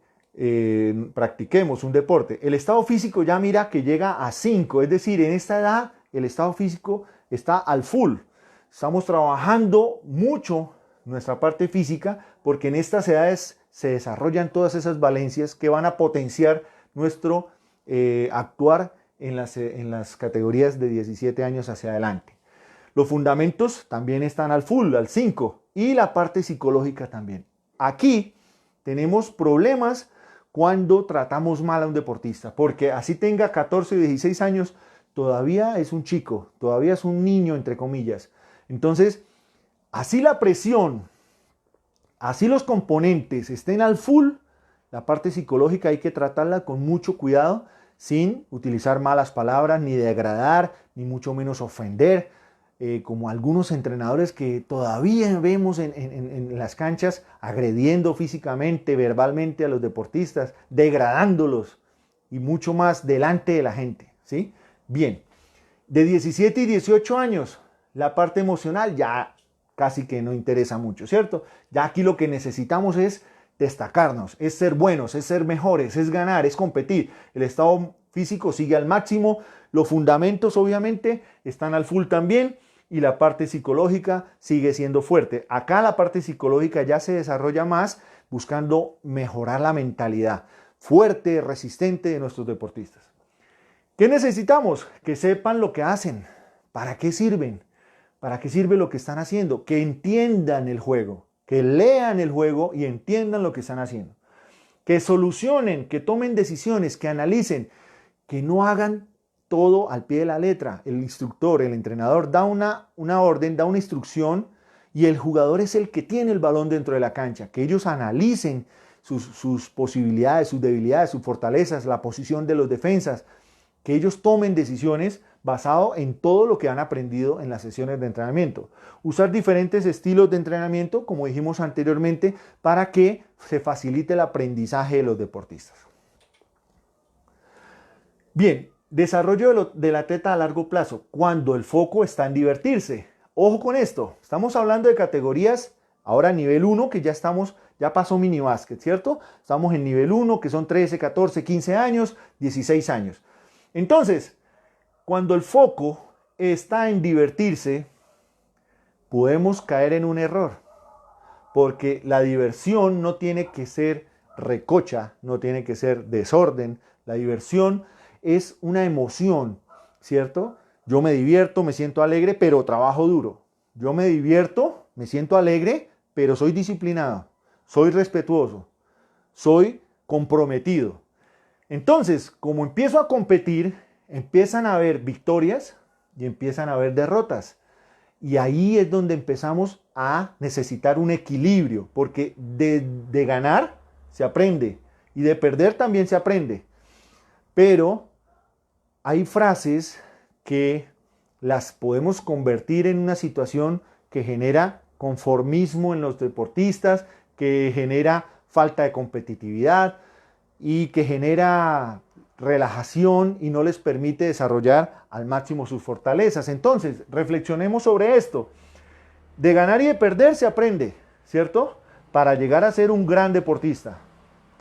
practiquemos un deporte. El estado físico ya mira que llega a 5, es decir, en esta edad el estado físico está al full. Estamos trabajando mucho nuestra parte física porque en estas edades se desarrollan todas esas valencias que van a potenciar nuestro actuar en las categorías de 17 años hacia adelante. Los fundamentos también están al full, al 5, y la parte psicológica también. Aquí tenemos problemas cuando tratamos mal a un deportista, porque así tenga 14 o 16 años, todavía es un chico, todavía es un niño, entre comillas. Entonces, así la presión, así los componentes estén al full, la parte psicológica hay que tratarla con mucho cuidado, sin utilizar malas palabras, ni degradar, ni mucho menos ofender, como algunos entrenadores que todavía vemos en las canchas agrediendo físicamente, verbalmente a los deportistas, degradándolos y mucho más delante de la gente, ¿sí? Bien, de 17 y 18 años, la parte emocional ya casi que no interesa mucho, ¿cierto? Ya aquí lo que necesitamos es destacarnos, es ser buenos, es ser mejores, es ganar, es competir. El estado físico sigue al máximo, los fundamentos obviamente están al full también y la parte psicológica sigue siendo fuerte. Acá la parte psicológica ya se desarrolla más buscando mejorar la mentalidad fuerte, resistente de nuestros deportistas. ¿Qué necesitamos? Que sepan lo que hacen, para qué sirven, para qué sirve lo que están haciendo, que entiendan el juego, que lean el juego y entiendan lo que están haciendo, que solucionen, que tomen decisiones, que analicen, que no hagan todo al pie de la letra. El instructor, el entrenador da una orden, da una instrucción y el jugador es el que tiene el balón dentro de la cancha, que ellos analicen sus posibilidades, sus debilidades, sus fortalezas, la posición de los defensas, que ellos tomen decisiones basado en todo lo que han aprendido en las sesiones de entrenamiento. Usar diferentes estilos de entrenamiento, como dijimos anteriormente, para que se facilite el aprendizaje de los deportistas. Bien, desarrollo del atleta a largo plazo, cuando el foco está en divertirse. Ojo con esto, estamos hablando de categorías, ahora nivel 1, que ya pasó mini básquet, ¿cierto? Estamos en nivel 1, que son 13, 14, 15 años, 16 años. Entonces, cuando el foco está en divertirse, podemos caer en un error, porque la diversión no tiene que ser recocha, no tiene que ser desorden. La diversión es una emoción, ¿cierto? Yo me divierto, me siento alegre, pero trabajo duro. Yo me divierto, me siento alegre, pero soy disciplinado, soy respetuoso, soy comprometido. Entonces, como empiezo a competir, empiezan a haber victorias y empiezan a haber derrotas. Y ahí es donde empezamos a necesitar un equilibrio, porque de ganar se aprende y de perder también se aprende. Pero hay frases que las podemos convertir en una situación que genera conformismo en los deportistas, que genera falta de competitividad y que genera relajación y no les permite desarrollar al máximo sus fortalezas. Entonces, reflexionemos sobre esto. De ganar y de perder se aprende, ¿cierto? Para llegar a ser un gran deportista.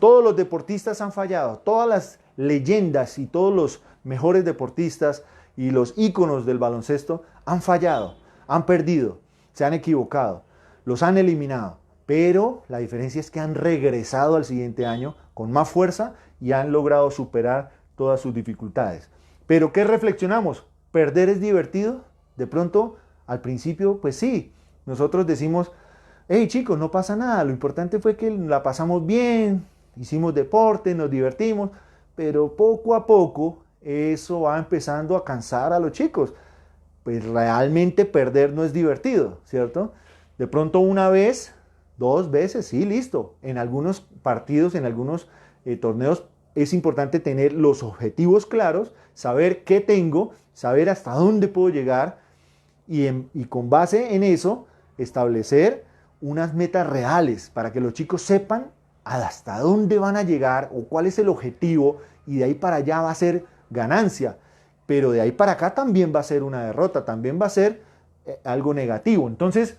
Todos los deportistas han fallado, todas las leyendas y todos los mejores deportistas y los íconos del baloncesto han fallado, han perdido, se han equivocado, los han eliminado. Pero la diferencia es que han regresado al siguiente año con más fuerza y han logrado superar todas sus dificultades. Pero ¿qué reflexionamos? ¿Perder es divertido? De pronto, al principio, pues sí. Nosotros decimos, hey chicos, no pasa nada. Lo importante fue que la pasamos bien, hicimos deporte, nos divertimos. Pero poco a poco eso va empezando a cansar a los chicos. Pues realmente perder no es divertido, ¿cierto? De pronto una vez, 2 veces, sí, listo. En algunos partidos, en algunos torneos es importante tener los objetivos claros, saber qué tengo, saber hasta dónde puedo llegar y con base en eso establecer unas metas reales para que los chicos sepan hasta dónde van a llegar o cuál es el objetivo y de ahí para allá va a ser ganancia. Pero de ahí para acá también va a ser una derrota, también va a ser algo negativo. Entonces,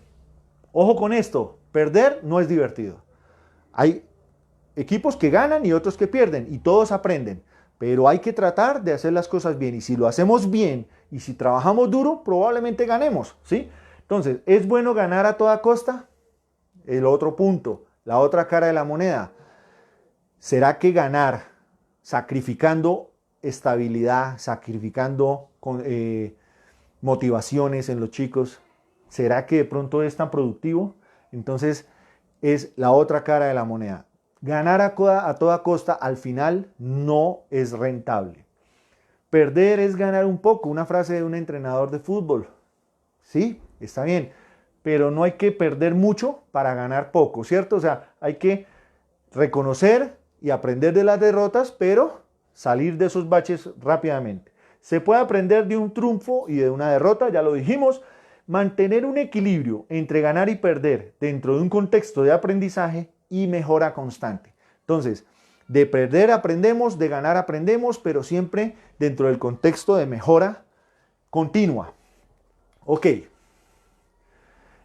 ojo con esto, perder no es divertido. Hay equipos que ganan y otros que pierden y todos aprenden, pero hay que tratar de hacer las cosas bien y si lo hacemos bien y si trabajamos duro, probablemente ganemos, ¿sí? Entonces, ¿es bueno ganar a toda costa? El otro punto, la otra cara de la moneda. ¿Será que ganar sacrificando estabilidad, sacrificando motivaciones en los chicos, será que de pronto es tan productivo? Entonces, es la otra cara de la moneda. Ganar a toda costa al final no es rentable. Perder es ganar un poco, una frase de un entrenador de fútbol. Sí, está bien, pero no hay que perder mucho para ganar poco, ¿cierto? O sea, hay que reconocer y aprender de las derrotas, pero salir de esos baches rápidamente. Se puede aprender de un triunfo y de una derrota, ya lo dijimos. Mantener un equilibrio entre ganar y perder dentro de un contexto de aprendizaje y mejora constante. Entonces, De perder aprendemos, de ganar aprendemos, pero siempre dentro del contexto de mejora continua. Ok.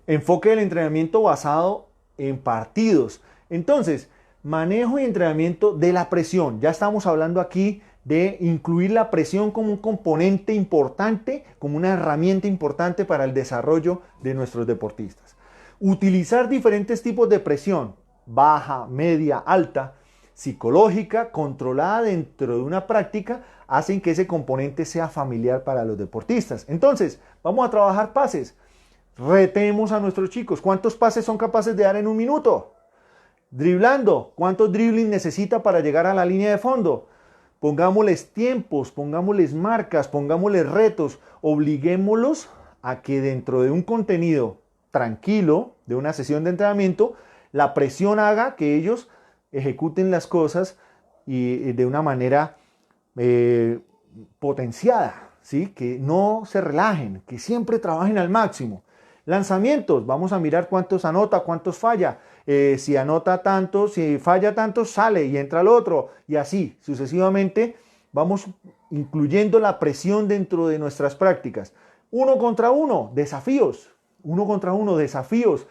Enfoque del entrenamiento basado en partidos. Entonces, manejo y entrenamiento de la presión. Ya estamos hablando aquí de incluir la presión como un componente importante, como una herramienta importante para el desarrollo de nuestros deportistas. Utilizar diferentes tipos de presión, baja, media, alta, psicológica, controlada dentro de una práctica, hacen que ese componente sea familiar para los deportistas. Entonces, vamos a trabajar pases. Retemos a nuestros chicos. ¿Cuántos pases son capaces de dar en un minuto? Driblando. ¿Cuántos dribbling necesita para llegar a la línea de fondo? Pongámosles tiempos, pongámosles marcas, pongámosles retos. Obliguémoslos a que dentro de un contenido tranquilo, de una sesión de entrenamiento, la presión haga que ellos ejecuten las cosas y de una manera potenciada, ¿sí? Que no se relajen, que siempre trabajen al máximo. Lanzamientos, vamos a mirar cuántos anota, cuántos falla. Si anota tanto, si falla tanto, sale y entra el otro. Y así, sucesivamente, vamos incluyendo la presión dentro de nuestras prácticas. 1 contra 1, desafíos. 1 contra 1, desafíos.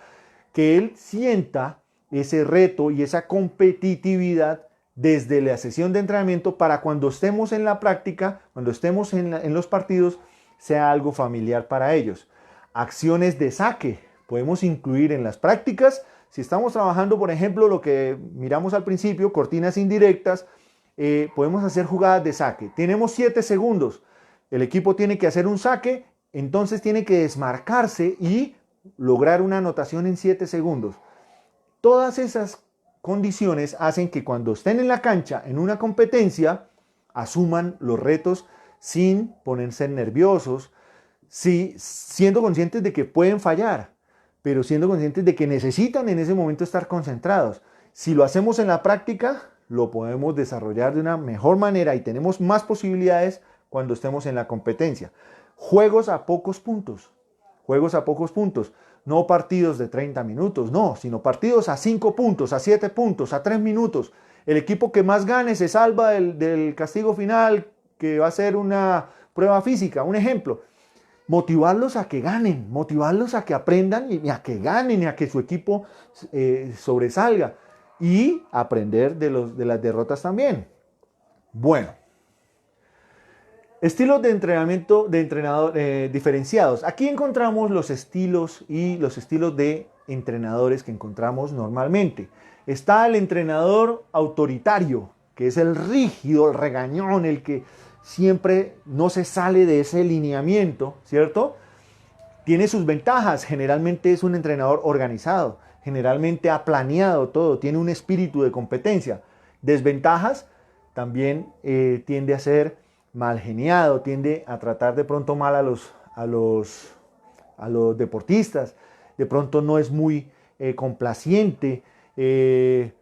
Que él sienta ese reto y esa competitividad desde la sesión de entrenamiento para cuando estemos en la práctica, cuando estemos en los partidos, sea algo familiar para ellos. Acciones de saque, podemos incluir en las prácticas, si estamos trabajando, por ejemplo, lo que miramos al principio, cortinas indirectas, podemos hacer jugadas de saque. Tenemos 7 segundos, el equipo tiene que hacer un saque, entonces tiene que desmarcarse y lograr una anotación en 7 segundos. Todas esas condiciones hacen que cuando estén en la cancha, en una competencia, asuman los retos sin ponerse nerviosos, sí, siendo conscientes de que pueden fallar, pero siendo conscientes de que necesitan en ese momento estar concentrados. Si lo hacemos en la práctica, lo podemos desarrollar de una mejor manera y tenemos más posibilidades cuando estemos en la competencia. Juegos a pocos puntos. Juegos a pocos puntos. No partidos de 30 minutos, no, sino partidos a 5 puntos, a 7 puntos, a 3 minutos. El equipo que más gane se salva del castigo final, que va a ser una prueba física, un ejemplo. Motivarlos a que ganen, motivarlos a que aprendan y a que ganen y a que su equipo sobresalga y aprender de las derrotas también. Bueno, estilos de entrenamiento de entrenador diferenciados. Aquí encontramos los estilos y los estilos de entrenadores que encontramos normalmente. Está el entrenador autoritario, que es el rígido, el regañón, el que siempre no se sale de ese lineamiento, ¿cierto? Tiene sus ventajas, generalmente es un entrenador organizado, generalmente ha planeado todo, tiene un espíritu de competencia. Desventajas, también tiende a ser mal geniado, tiende a tratar de pronto mal a los deportistas, de pronto no es muy complaciente, de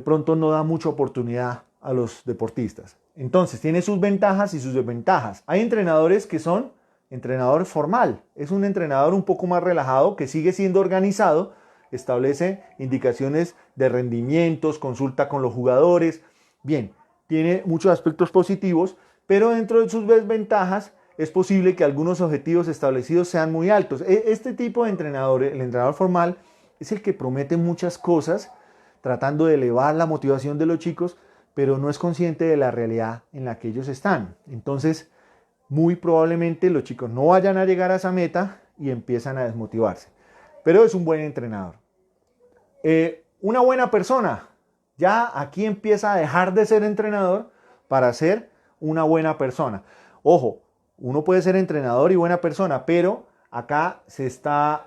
pronto no da mucha oportunidad a los deportistas. Entonces, tiene sus ventajas y sus desventajas. Hay entrenadores que son entrenador formal. Es un entrenador un poco más relajado que sigue siendo organizado, establece indicaciones de rendimientos, consulta con los jugadores. Bien, tiene muchos aspectos positivos, pero dentro de sus desventajas es posible que algunos objetivos establecidos sean muy altos. Este tipo de entrenador, el entrenador formal, es el que promete muchas cosas, tratando de elevar la motivación de los chicos, pero no es consciente de la realidad en la que ellos están. Entonces, muy probablemente los chicos no vayan a llegar a esa meta y empiezan a desmotivarse. Pero es un buen entrenador. Una buena persona. Ya aquí empieza a dejar de ser entrenador para ser una buena persona. Ojo, uno puede ser entrenador y buena persona, pero acá se está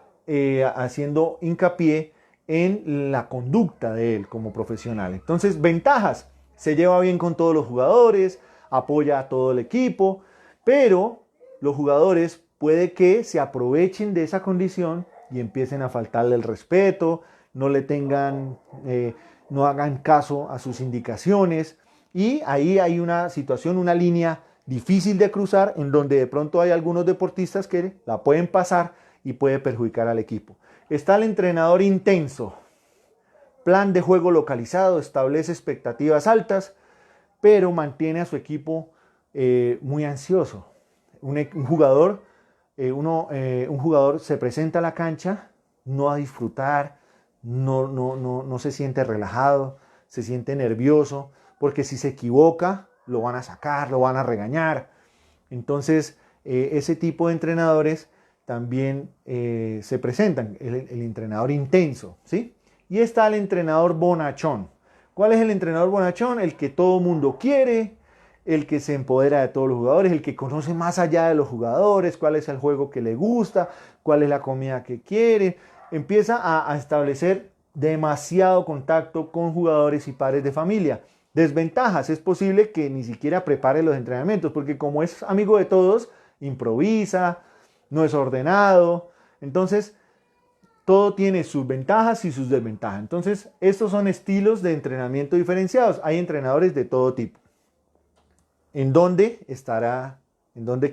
haciendo hincapié en la conducta de él como profesional. Entonces, ventajas. Se lleva bien con todos los jugadores, apoya a todo el equipo, pero los jugadores puede que se aprovechen de esa condición y empiecen a faltarle el respeto, no hagan caso a sus indicaciones, y ahí hay una situación, una línea difícil de cruzar en donde de pronto hay algunos deportistas que la pueden pasar y puede perjudicar al equipo. Está el entrenador intenso. plan de juego localizado, establece expectativas altas, pero mantiene a su equipo muy ansioso. Un jugador se presenta a la cancha no a disfrutar, no se siente relajado, se siente nervioso, porque si se equivoca lo van a sacar, lo van a regañar. Entonces, ese tipo de entrenadores también se presentan, el entrenador intenso, ¿sí? Y está el entrenador bonachón. ¿Cuál es el entrenador bonachón? El que todo mundo quiere, el que se empodera de todos los jugadores, el que conoce más allá de los jugadores, cuál es el juego que le gusta, cuál es la comida que quiere. Empieza a establecer demasiado contacto con jugadores y padres de familia. Desventajas, es posible que ni siquiera prepare los entrenamientos, porque como es amigo de todos, improvisa, no es ordenado. Entonces, todo tiene sus ventajas y sus desventajas. Entonces, estos son estilos de entrenamiento diferenciados. Hay entrenadores de todo tipo. ¿En dónde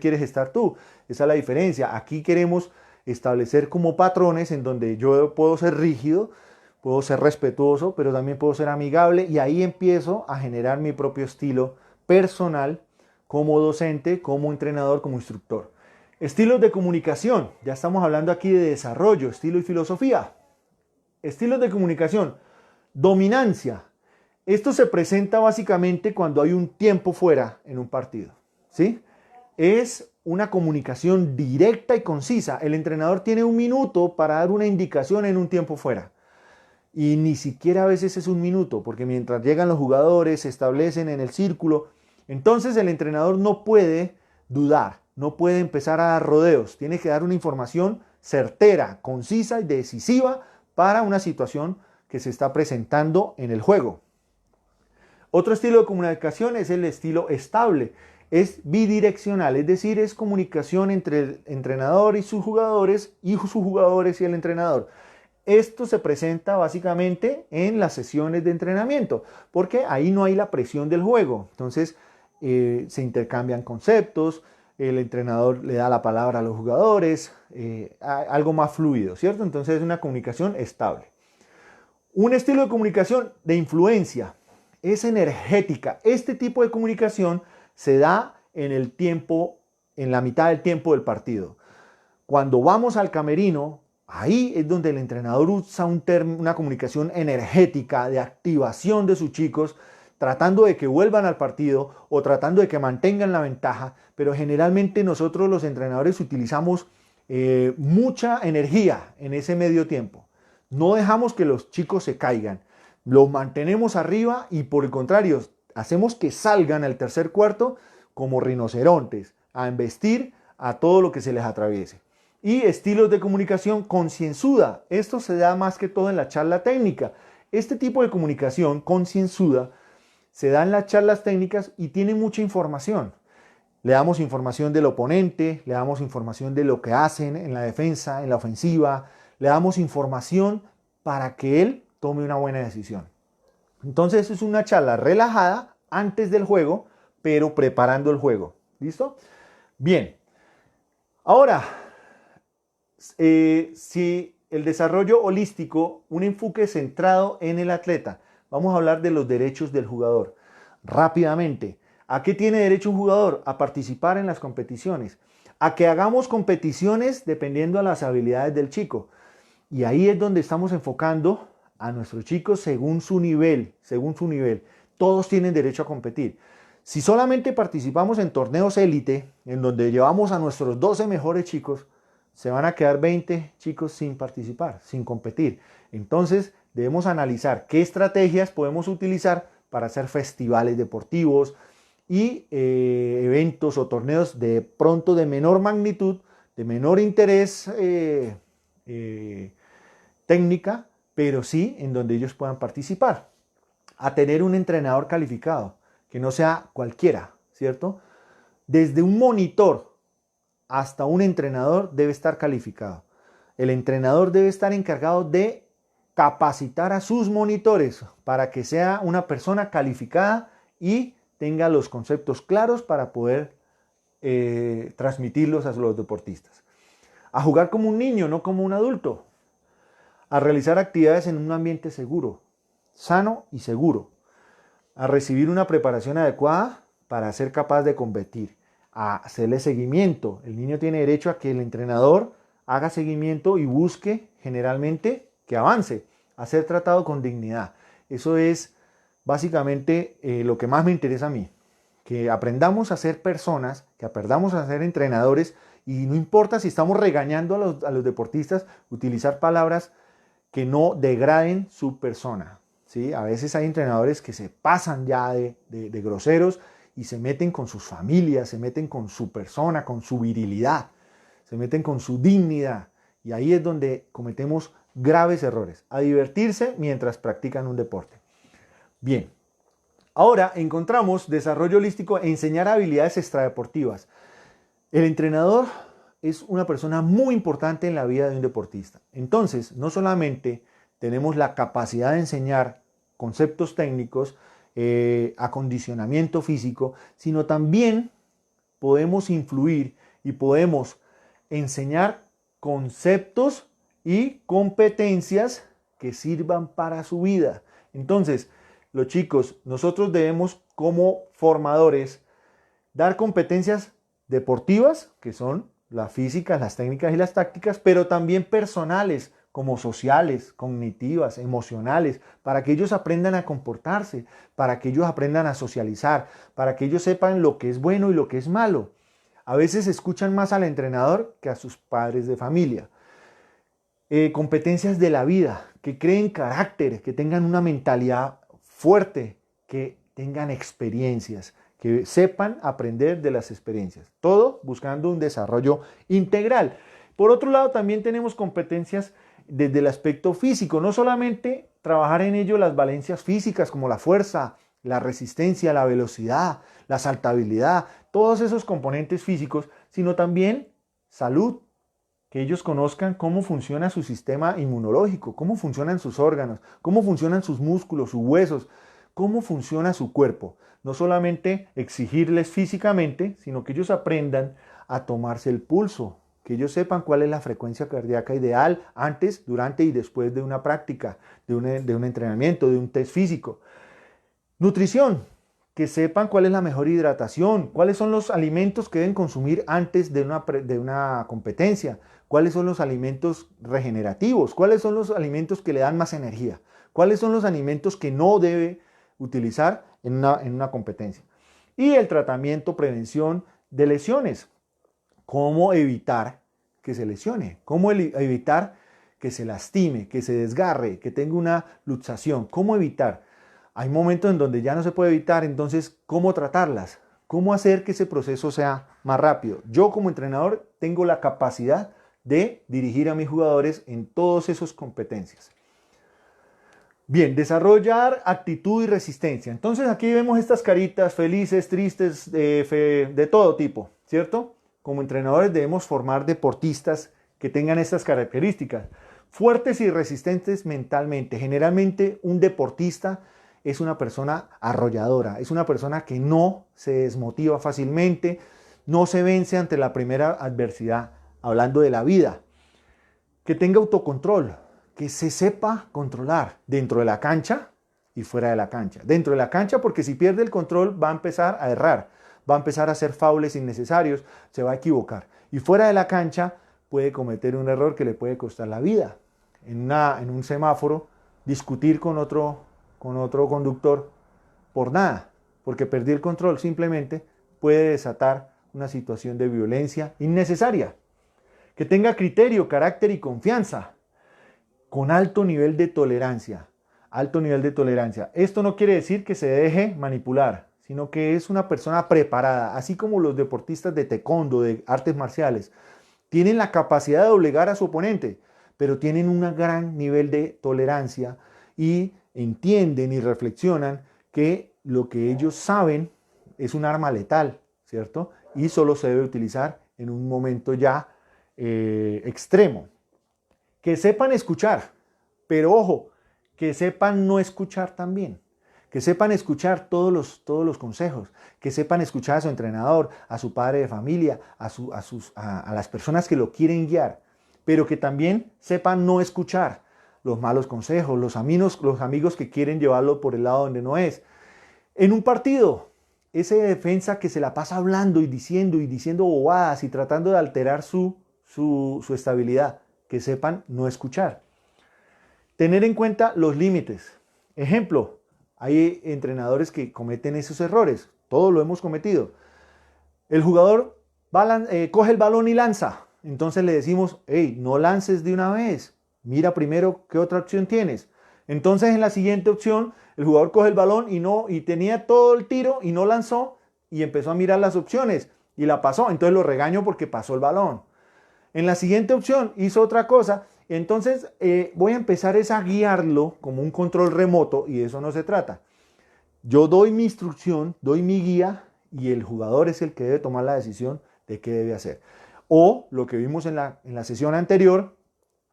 quieres estar tú? Esa es la diferencia. Aquí queremos establecer como patrones en donde yo puedo ser rígido, puedo ser respetuoso, pero también puedo ser amigable, y ahí empiezo a generar mi propio estilo personal como docente, como entrenador, como instructor. Estilos de comunicación. Ya estamos hablando aquí de desarrollo, estilo y filosofía. Estilos de comunicación. Dominancia. Esto se presenta básicamente cuando hay un tiempo fuera en un partido, ¿sí? Es una comunicación directa y concisa. El entrenador tiene 1 minuto para dar una indicación en un tiempo fuera. Y ni siquiera a veces es 1 minuto, porque mientras llegan los jugadores, se establecen en el círculo, entonces el entrenador no puede dudar, no puede empezar a dar rodeos, tiene que dar una información certera, concisa y decisiva para una situación que se está presentando en el juego. Otro estilo de comunicación es el estilo estable. Es bidireccional, es decir, es comunicación entre el entrenador y sus jugadores y el entrenador. Esto se presenta básicamente en las sesiones de entrenamiento, porque ahí no hay la presión del juego. Entonces, se intercambian conceptos, el entrenador le da la palabra a los jugadores, algo más fluido, ¿cierto? Entonces, es una comunicación estable. Un estilo de comunicación de influencia es energética. Este tipo de comunicación se da en el tiempo, en la mitad del tiempo del partido. Cuando vamos al camerino, ahí es donde el entrenador usa una comunicación energética de activación de sus chicos, tratando de que vuelvan al partido o tratando de que mantengan la ventaja, pero generalmente nosotros los entrenadores utilizamos mucha energía en ese medio tiempo. No dejamos que los chicos se caigan, los mantenemos arriba y por el contrario, hacemos que salgan al tercer cuarto como rinocerontes, a embestir a todo lo que se les atraviese. Y estilos de comunicación concienzuda. Esto se da más que todo en la charla técnica. Este tipo de comunicación concienzuda se da en las charlas técnicas y tiene mucha información. Le damos información del oponente, le damos información de lo que hacen en la defensa, en la ofensiva, le damos información para que él tome una buena decisión. Entonces es una charla relajada antes del juego, pero preparando el juego. ¿Listo? Bien. Ahora, si el desarrollo holístico, un enfoque centrado en el atleta, vamos a hablar de los derechos del jugador. Rápidamente, ¿a qué tiene derecho un jugador? A participar en las competiciones, a que hagamos competiciones dependiendo de las habilidades del chico. Y ahí es donde estamos enfocando a nuestros chicos según su nivel, Todos tienen derecho a competir. Si solamente participamos en torneos élite, en donde llevamos a nuestros 12 mejores chicos, se van a quedar 20 chicos sin participar, sin competir. Entonces debemos analizar qué estrategias podemos utilizar para hacer festivales deportivos y eventos o torneos de pronto de menor magnitud, de menor interés técnica, pero sí en donde ellos puedan participar. A tener un entrenador calificado, que no sea cualquiera, ¿cierto? Desde un monitor hasta un entrenador debe estar calificado. El entrenador debe estar encargado de capacitar a sus monitores para que sea una persona calificada y tenga los conceptos claros para poder transmitirlos a los deportistas. A jugar como un niño, no como un adulto. A realizar actividades en un ambiente seguro. sano y seguro, a recibir una preparación adecuada para ser capaz de competir, a hacerle seguimiento. El niño tiene derecho a que el entrenador haga seguimiento y busque generalmente que avance, a ser tratado con dignidad. Eso es básicamente lo que más me interesa a mí, que aprendamos a ser personas, que aprendamos a ser entrenadores y no importa si estamos regañando a los deportistas, utilizar palabras que no degraden su persona. ¿Sí? A veces hay entrenadores que se pasan ya de groseros y se meten con sus familias, se meten con su persona, con su virilidad, se meten con su dignidad. Y ahí es donde cometemos graves errores. A divertirse mientras practican un deporte. Bien, ahora encontramos desarrollo holístico e enseñar habilidades extradeportivas. El entrenador es una persona muy importante en la vida de un deportista. Entonces, no solamente tenemos la capacidad de enseñar conceptos técnicos, acondicionamiento físico, sino también podemos influir y podemos enseñar conceptos y competencias que sirvan para su vida. Entonces, los chicos, nosotros debemos como formadores dar competencias deportivas, que son las físicas, las técnicas y las tácticas, pero también personales, como sociales, cognitivas, emocionales, para que ellos aprendan a comportarse, para que ellos aprendan a socializar, para que ellos sepan lo que es bueno y lo que es malo. A veces escuchan más al entrenador que a sus padres de familia. Competencias de la vida, que creen carácter, que tengan una mentalidad fuerte, que tengan experiencias, que sepan aprender de las experiencias. Todo buscando un desarrollo integral. Por otro lado, también tenemos competencias desde el aspecto físico. No solamente trabajar en ello las valencias físicas como la fuerza, la resistencia, la velocidad, la saltabilidad, todos esos componentes físicos, sino también salud, que ellos conozcan cómo funciona su sistema inmunológico, cómo funcionan sus órganos, cómo funcionan sus músculos, sus huesos, cómo funciona su cuerpo. No solamente exigirles físicamente, sino que ellos aprendan a tomarse el pulso, que ellos sepan cuál es la frecuencia cardíaca ideal antes, durante y después de una práctica, de un entrenamiento, de un test físico. Nutrición, que sepan cuál es la mejor hidratación, cuáles son los alimentos que deben consumir antes de una competencia, cuáles son los alimentos regenerativos, cuáles son los alimentos que le dan más energía, cuáles son los alimentos que no debe utilizar en una competencia. Y el tratamiento, prevención de lesiones. Cómo evitar que se lesione, cómo evitar que se lastime, que se desgarre, que tenga una luxación, cómo evitar. Hay momentos en donde ya no se puede evitar, entonces, ¿cómo tratarlas? ¿Cómo hacer que ese proceso sea más rápido? Yo como entrenador tengo la capacidad de dirigir a mis jugadores en todas esas competencias. Bien, desarrollar actitud y resistencia. Entonces aquí vemos estas caritas felices, tristes, de todo tipo, ¿cierto? Como entrenadores debemos formar deportistas que tengan estas características. Fuertes y resistentes mentalmente. Generalmente un deportista es una persona arrolladora, es una persona que no se desmotiva fácilmente, no se vence ante la primera adversidad, hablando de la vida. Que tenga autocontrol, que se sepa controlar dentro de la cancha y fuera de la cancha. Dentro de la cancha porque si pierde el control va a empezar a errar, va a empezar a hacer faules innecesarios, se va a equivocar. Y fuera de la cancha puede cometer un error que le puede costar la vida. En un semáforo, discutir con otro conductor por nada, porque perder el control simplemente puede desatar una situación de violencia innecesaria. Que tenga criterio, carácter y confianza, con alto nivel de tolerancia. Alto nivel de tolerancia. Esto no quiere decir que se deje manipular, sino que es una persona preparada, así como los deportistas de taekwondo, de artes marciales, tienen la capacidad de doblegar a su oponente, pero tienen un gran nivel de tolerancia y entienden y reflexionan que lo que ellos saben es un arma letal, ¿cierto? Y solo se debe utilizar en un momento ya extremo. Que sepan escuchar, pero ojo, que sepan no escuchar también. Que sepan escuchar todos los consejos, que sepan escuchar a su entrenador, a su padre de familia, a las personas que lo quieren guiar, pero que también sepan no escuchar los malos consejos, los amigos que quieren llevarlo por el lado donde no es. En un partido, ese defensa que se la pasa hablando y diciendo bobadas y tratando de alterar su estabilidad, que sepan no escuchar. Tener en cuenta los límites. Ejemplo, hay entrenadores que cometen esos errores, todos lo hemos cometido. El jugador coge el balón y lanza, entonces le decimos, hey, no lances de una vez, mira primero qué otra opción tienes. Entonces en la siguiente opción el jugador coge el balón y tenía todo el tiro y no lanzó y empezó a mirar las opciones y la pasó, entonces lo regaño porque pasó el balón. En la siguiente opción hizo otra cosa, entonces voy a empezar a guiarlo como un control remoto y de eso no se trata. Yo doy mi instrucción, doy mi guía y el jugador es el que debe tomar la decisión de qué debe hacer. O lo que vimos en la sesión anterior,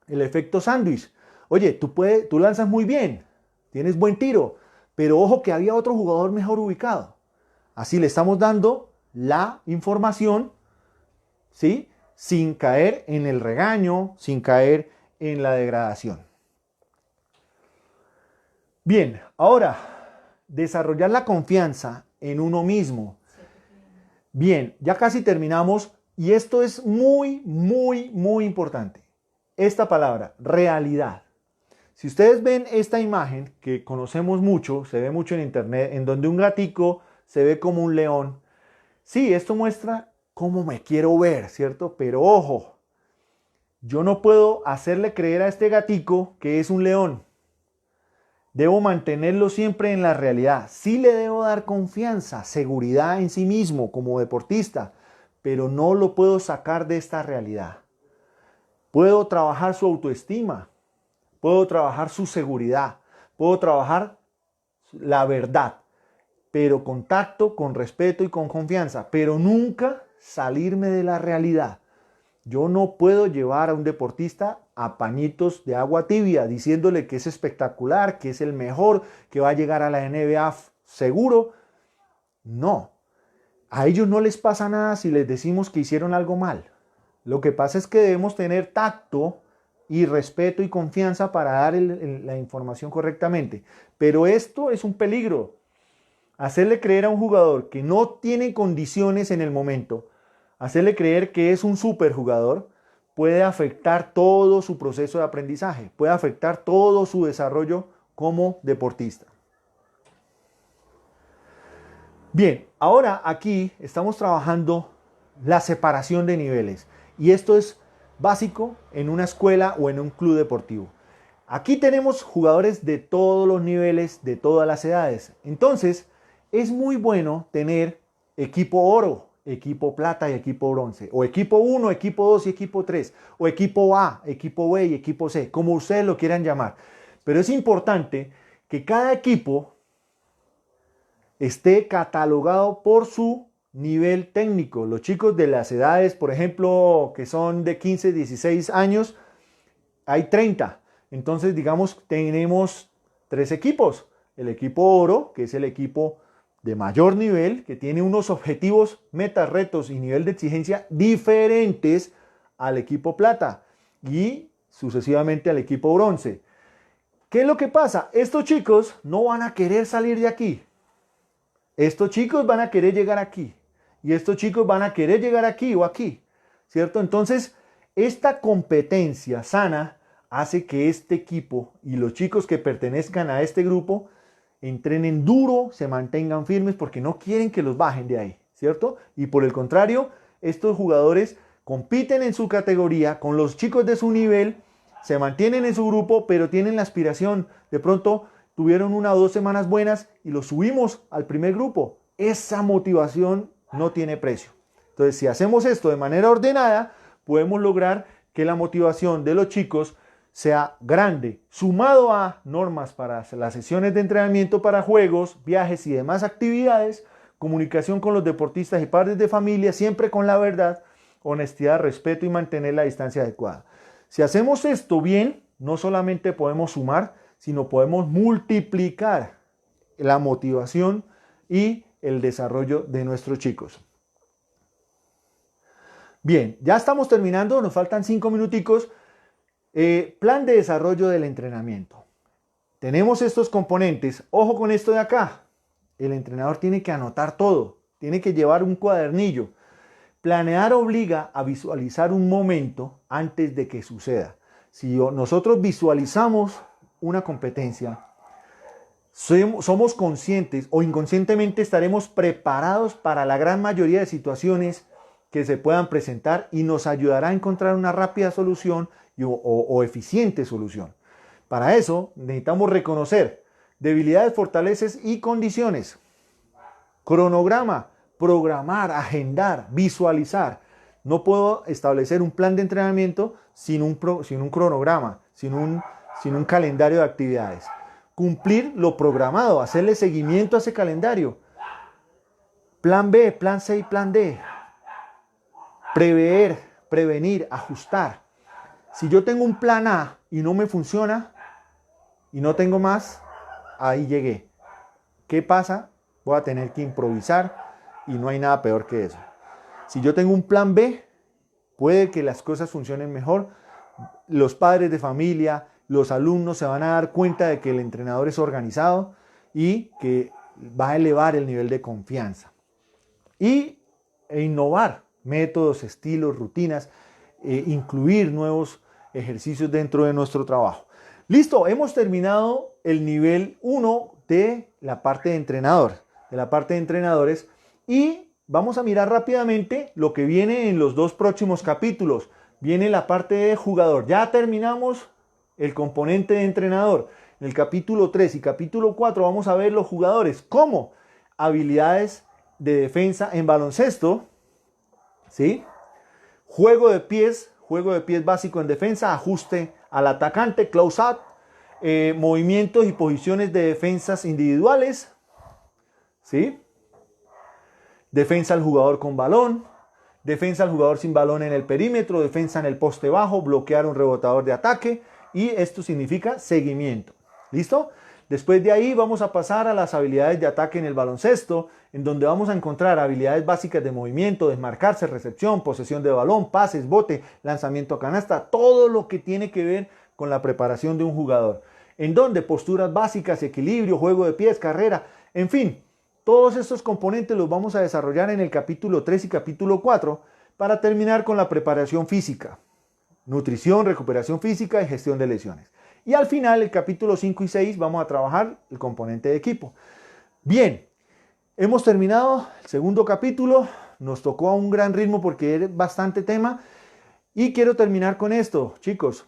el efecto sándwich. Oye, tú lanzas muy bien, tienes buen tiro, pero ojo que había otro jugador mejor ubicado. Así le estamos dando la información, ¿sí?, sin caer en el regaño, sin caer en la degradación. Bien, ahora, desarrollar la confianza en uno mismo. Bien, ya casi terminamos y esto es muy, muy, muy importante. Esta palabra, realidad. Si ustedes ven esta imagen que conocemos mucho, se ve mucho en internet, en donde un gatico se ve como un león. Sí, esto muestra cómo me quiero ver, ¿cierto? Pero ojo, yo no puedo hacerle creer a este gatico que es un león. Debo mantenerlo siempre en la realidad. Sí le debo dar confianza, seguridad en sí mismo como deportista, pero no lo puedo sacar de esta realidad. Puedo trabajar su autoestima, puedo trabajar su seguridad, puedo trabajar la verdad, pero con tacto, con respeto y con confianza, pero nunca salirme de la realidad. Yo no puedo llevar a un deportista a pañitos de agua tibia diciéndole que es espectacular, que es el mejor, que va a llegar a la NBA seguro. No, a ellos no les pasa nada si les decimos que hicieron algo mal. Lo que pasa es que debemos tener tacto y respeto y confianza para dar la información correctamente. Pero esto es un peligro. Hacerle creer a un jugador que no tiene condiciones en el momento, hacerle creer que es un superjugador, puede afectar todo su proceso de aprendizaje, puede afectar todo su desarrollo como deportista. Bien, ahora aquí estamos trabajando la separación de niveles y esto es básico en una escuela o en un club deportivo. Aquí tenemos jugadores de todos los niveles, de todas las edades. Entonces, es muy bueno tener equipo oro, equipo plata y equipo bronce, o equipo 1, equipo 2 y equipo 3, o equipo A, equipo B y equipo C, como ustedes lo quieran llamar. Pero es importante que cada equipo esté catalogado por su nivel técnico. Los chicos de las edades, por ejemplo, que son de 15, 16 años, hay 30. Entonces, digamos, tenemos 3 equipos. El equipo oro, que es el equipo de mayor nivel, que tiene unos objetivos, metas, retos y nivel de exigencia diferentes al equipo plata y sucesivamente al equipo bronce. ¿Qué es lo que pasa? Estos chicos no van a querer salir de aquí. Estos chicos van a querer llegar aquí. Y estos chicos van a querer llegar aquí o aquí. ¿Cierto? Entonces, esta competencia sana hace que este equipo y los chicos que pertenezcan a este grupo entrenen duro, se mantengan firmes porque no quieren que los bajen de ahí, ¿cierto? Y por el contrario, estos jugadores compiten en su categoría con los chicos de su nivel, se mantienen en su grupo, pero tienen la aspiración, de pronto tuvieron 1 o 2 semanas buenas y los subimos al primer grupo. Esa motivación no tiene precio. Entonces, si hacemos esto de manera ordenada, podemos lograr que la motivación de los chicos sea grande, sumado a normas para las sesiones de entrenamiento para juegos, viajes y demás actividades, comunicación con los deportistas y padres de familia, siempre con la verdad, honestidad, respeto y mantener la distancia adecuada. Si hacemos esto bien, no solamente podemos sumar, sino podemos multiplicar la motivación y el desarrollo de nuestros chicos. Bien, ya estamos terminando, nos faltan 5 minuticos. Plan de desarrollo del entrenamiento. Tenemos estos componentes. Ojo con esto de acá. El entrenador tiene que anotar todo. Tiene que llevar un cuadernillo. Planear obliga a visualizar un momento antes de que suceda. Si nosotros visualizamos una competencia, somos conscientes o inconscientemente estaremos preparados para la gran mayoría de situaciones que se puedan presentar y nos ayudará a encontrar una rápida solución o eficiente solución. Para eso necesitamos reconocer debilidades, fortalezas y condiciones. Cronograma, programar, agendar, visualizar. No puedo establecer un plan de entrenamiento sin un cronograma, sin un calendario de actividades. Cumplir lo programado, hacerle seguimiento a ese calendario. Plan B, plan C y plan D. Prever, prevenir, ajustar. Si yo tengo un plan A y no me funciona y no tengo más, ahí llegué. ¿Qué pasa? Voy a tener que improvisar y no hay nada peor que eso. Si yo tengo un plan B, puede que las cosas funcionen mejor. Los padres de familia, los alumnos se van a dar cuenta de que el entrenador es organizado y que va a elevar el nivel de confianza. E innovar métodos, estilos, rutinas, incluir nuevos ejercicios dentro de nuestro trabajo. Listo, hemos terminado el nivel 1 de la parte de entrenador, de la parte de entrenadores, y vamos a mirar rápidamente lo que viene en los 2 próximos capítulos. Viene la parte de jugador. Ya terminamos el componente de entrenador. En el capítulo 3 y capítulo 4 vamos a ver los jugadores. ¿Cómo? Habilidades de defensa en baloncesto, ¿sí? Juego de pies básico en defensa, ajuste al atacante, close out, movimientos y posiciones de defensas individuales, ¿sí? Defensa al jugador con balón, defensa al jugador sin balón en el perímetro, defensa en el poste bajo, bloquear un rebotador de ataque, y esto significa seguimiento. ¿Listo? Después de ahí vamos a pasar a las habilidades de ataque en el baloncesto, en donde vamos a encontrar habilidades básicas de movimiento, desmarcarse, recepción, posesión de balón, pases, bote, lanzamiento a canasta, todo lo que tiene que ver con la preparación de un jugador. En donde posturas básicas, equilibrio, juego de pies, carrera, en fin, todos estos componentes los vamos a desarrollar en el capítulo 3 y capítulo 4 para terminar con la preparación física, nutrición, recuperación física y gestión de lesiones. Y al final, el capítulo 5 y 6, vamos a trabajar el componente de equipo. Bien, hemos terminado el segundo capítulo. Nos tocó a un gran ritmo porque es bastante tema. Y quiero terminar con esto, chicos.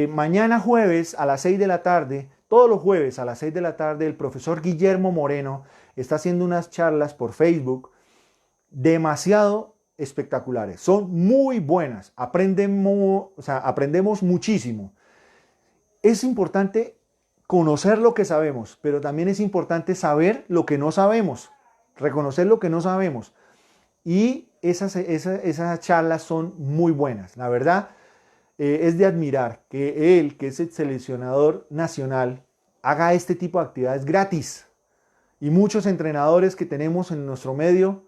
Mañana jueves a las 6 de la tarde, todos los jueves a las 6 de la tarde, el profesor Guillermo Moreno está haciendo unas charlas por Facebook demasiado espectaculares. Son muy buenas. Aprendemos muchísimo. Es importante conocer lo que sabemos, pero también es importante saber lo que no sabemos, reconocer lo que no sabemos. Y esas charlas son muy buenas. La verdad, es de admirar que él, que es el seleccionador nacional, haga este tipo de actividades gratis. Y muchos entrenadores que tenemos en nuestro medio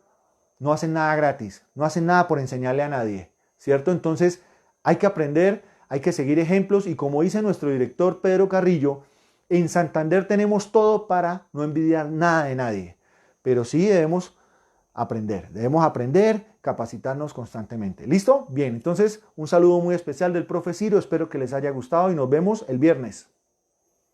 no hacen nada gratis, no hacen nada por enseñarle a nadie, ¿cierto? Entonces hay que aprender. Hay que seguir ejemplos y como dice nuestro director Pedro Carrillo, en Santander tenemos todo para no envidiar nada de nadie, pero sí debemos aprender, capacitarnos constantemente. ¿Listo? Bien, entonces un saludo muy especial del profe Ciro, espero que les haya gustado y nos vemos el viernes.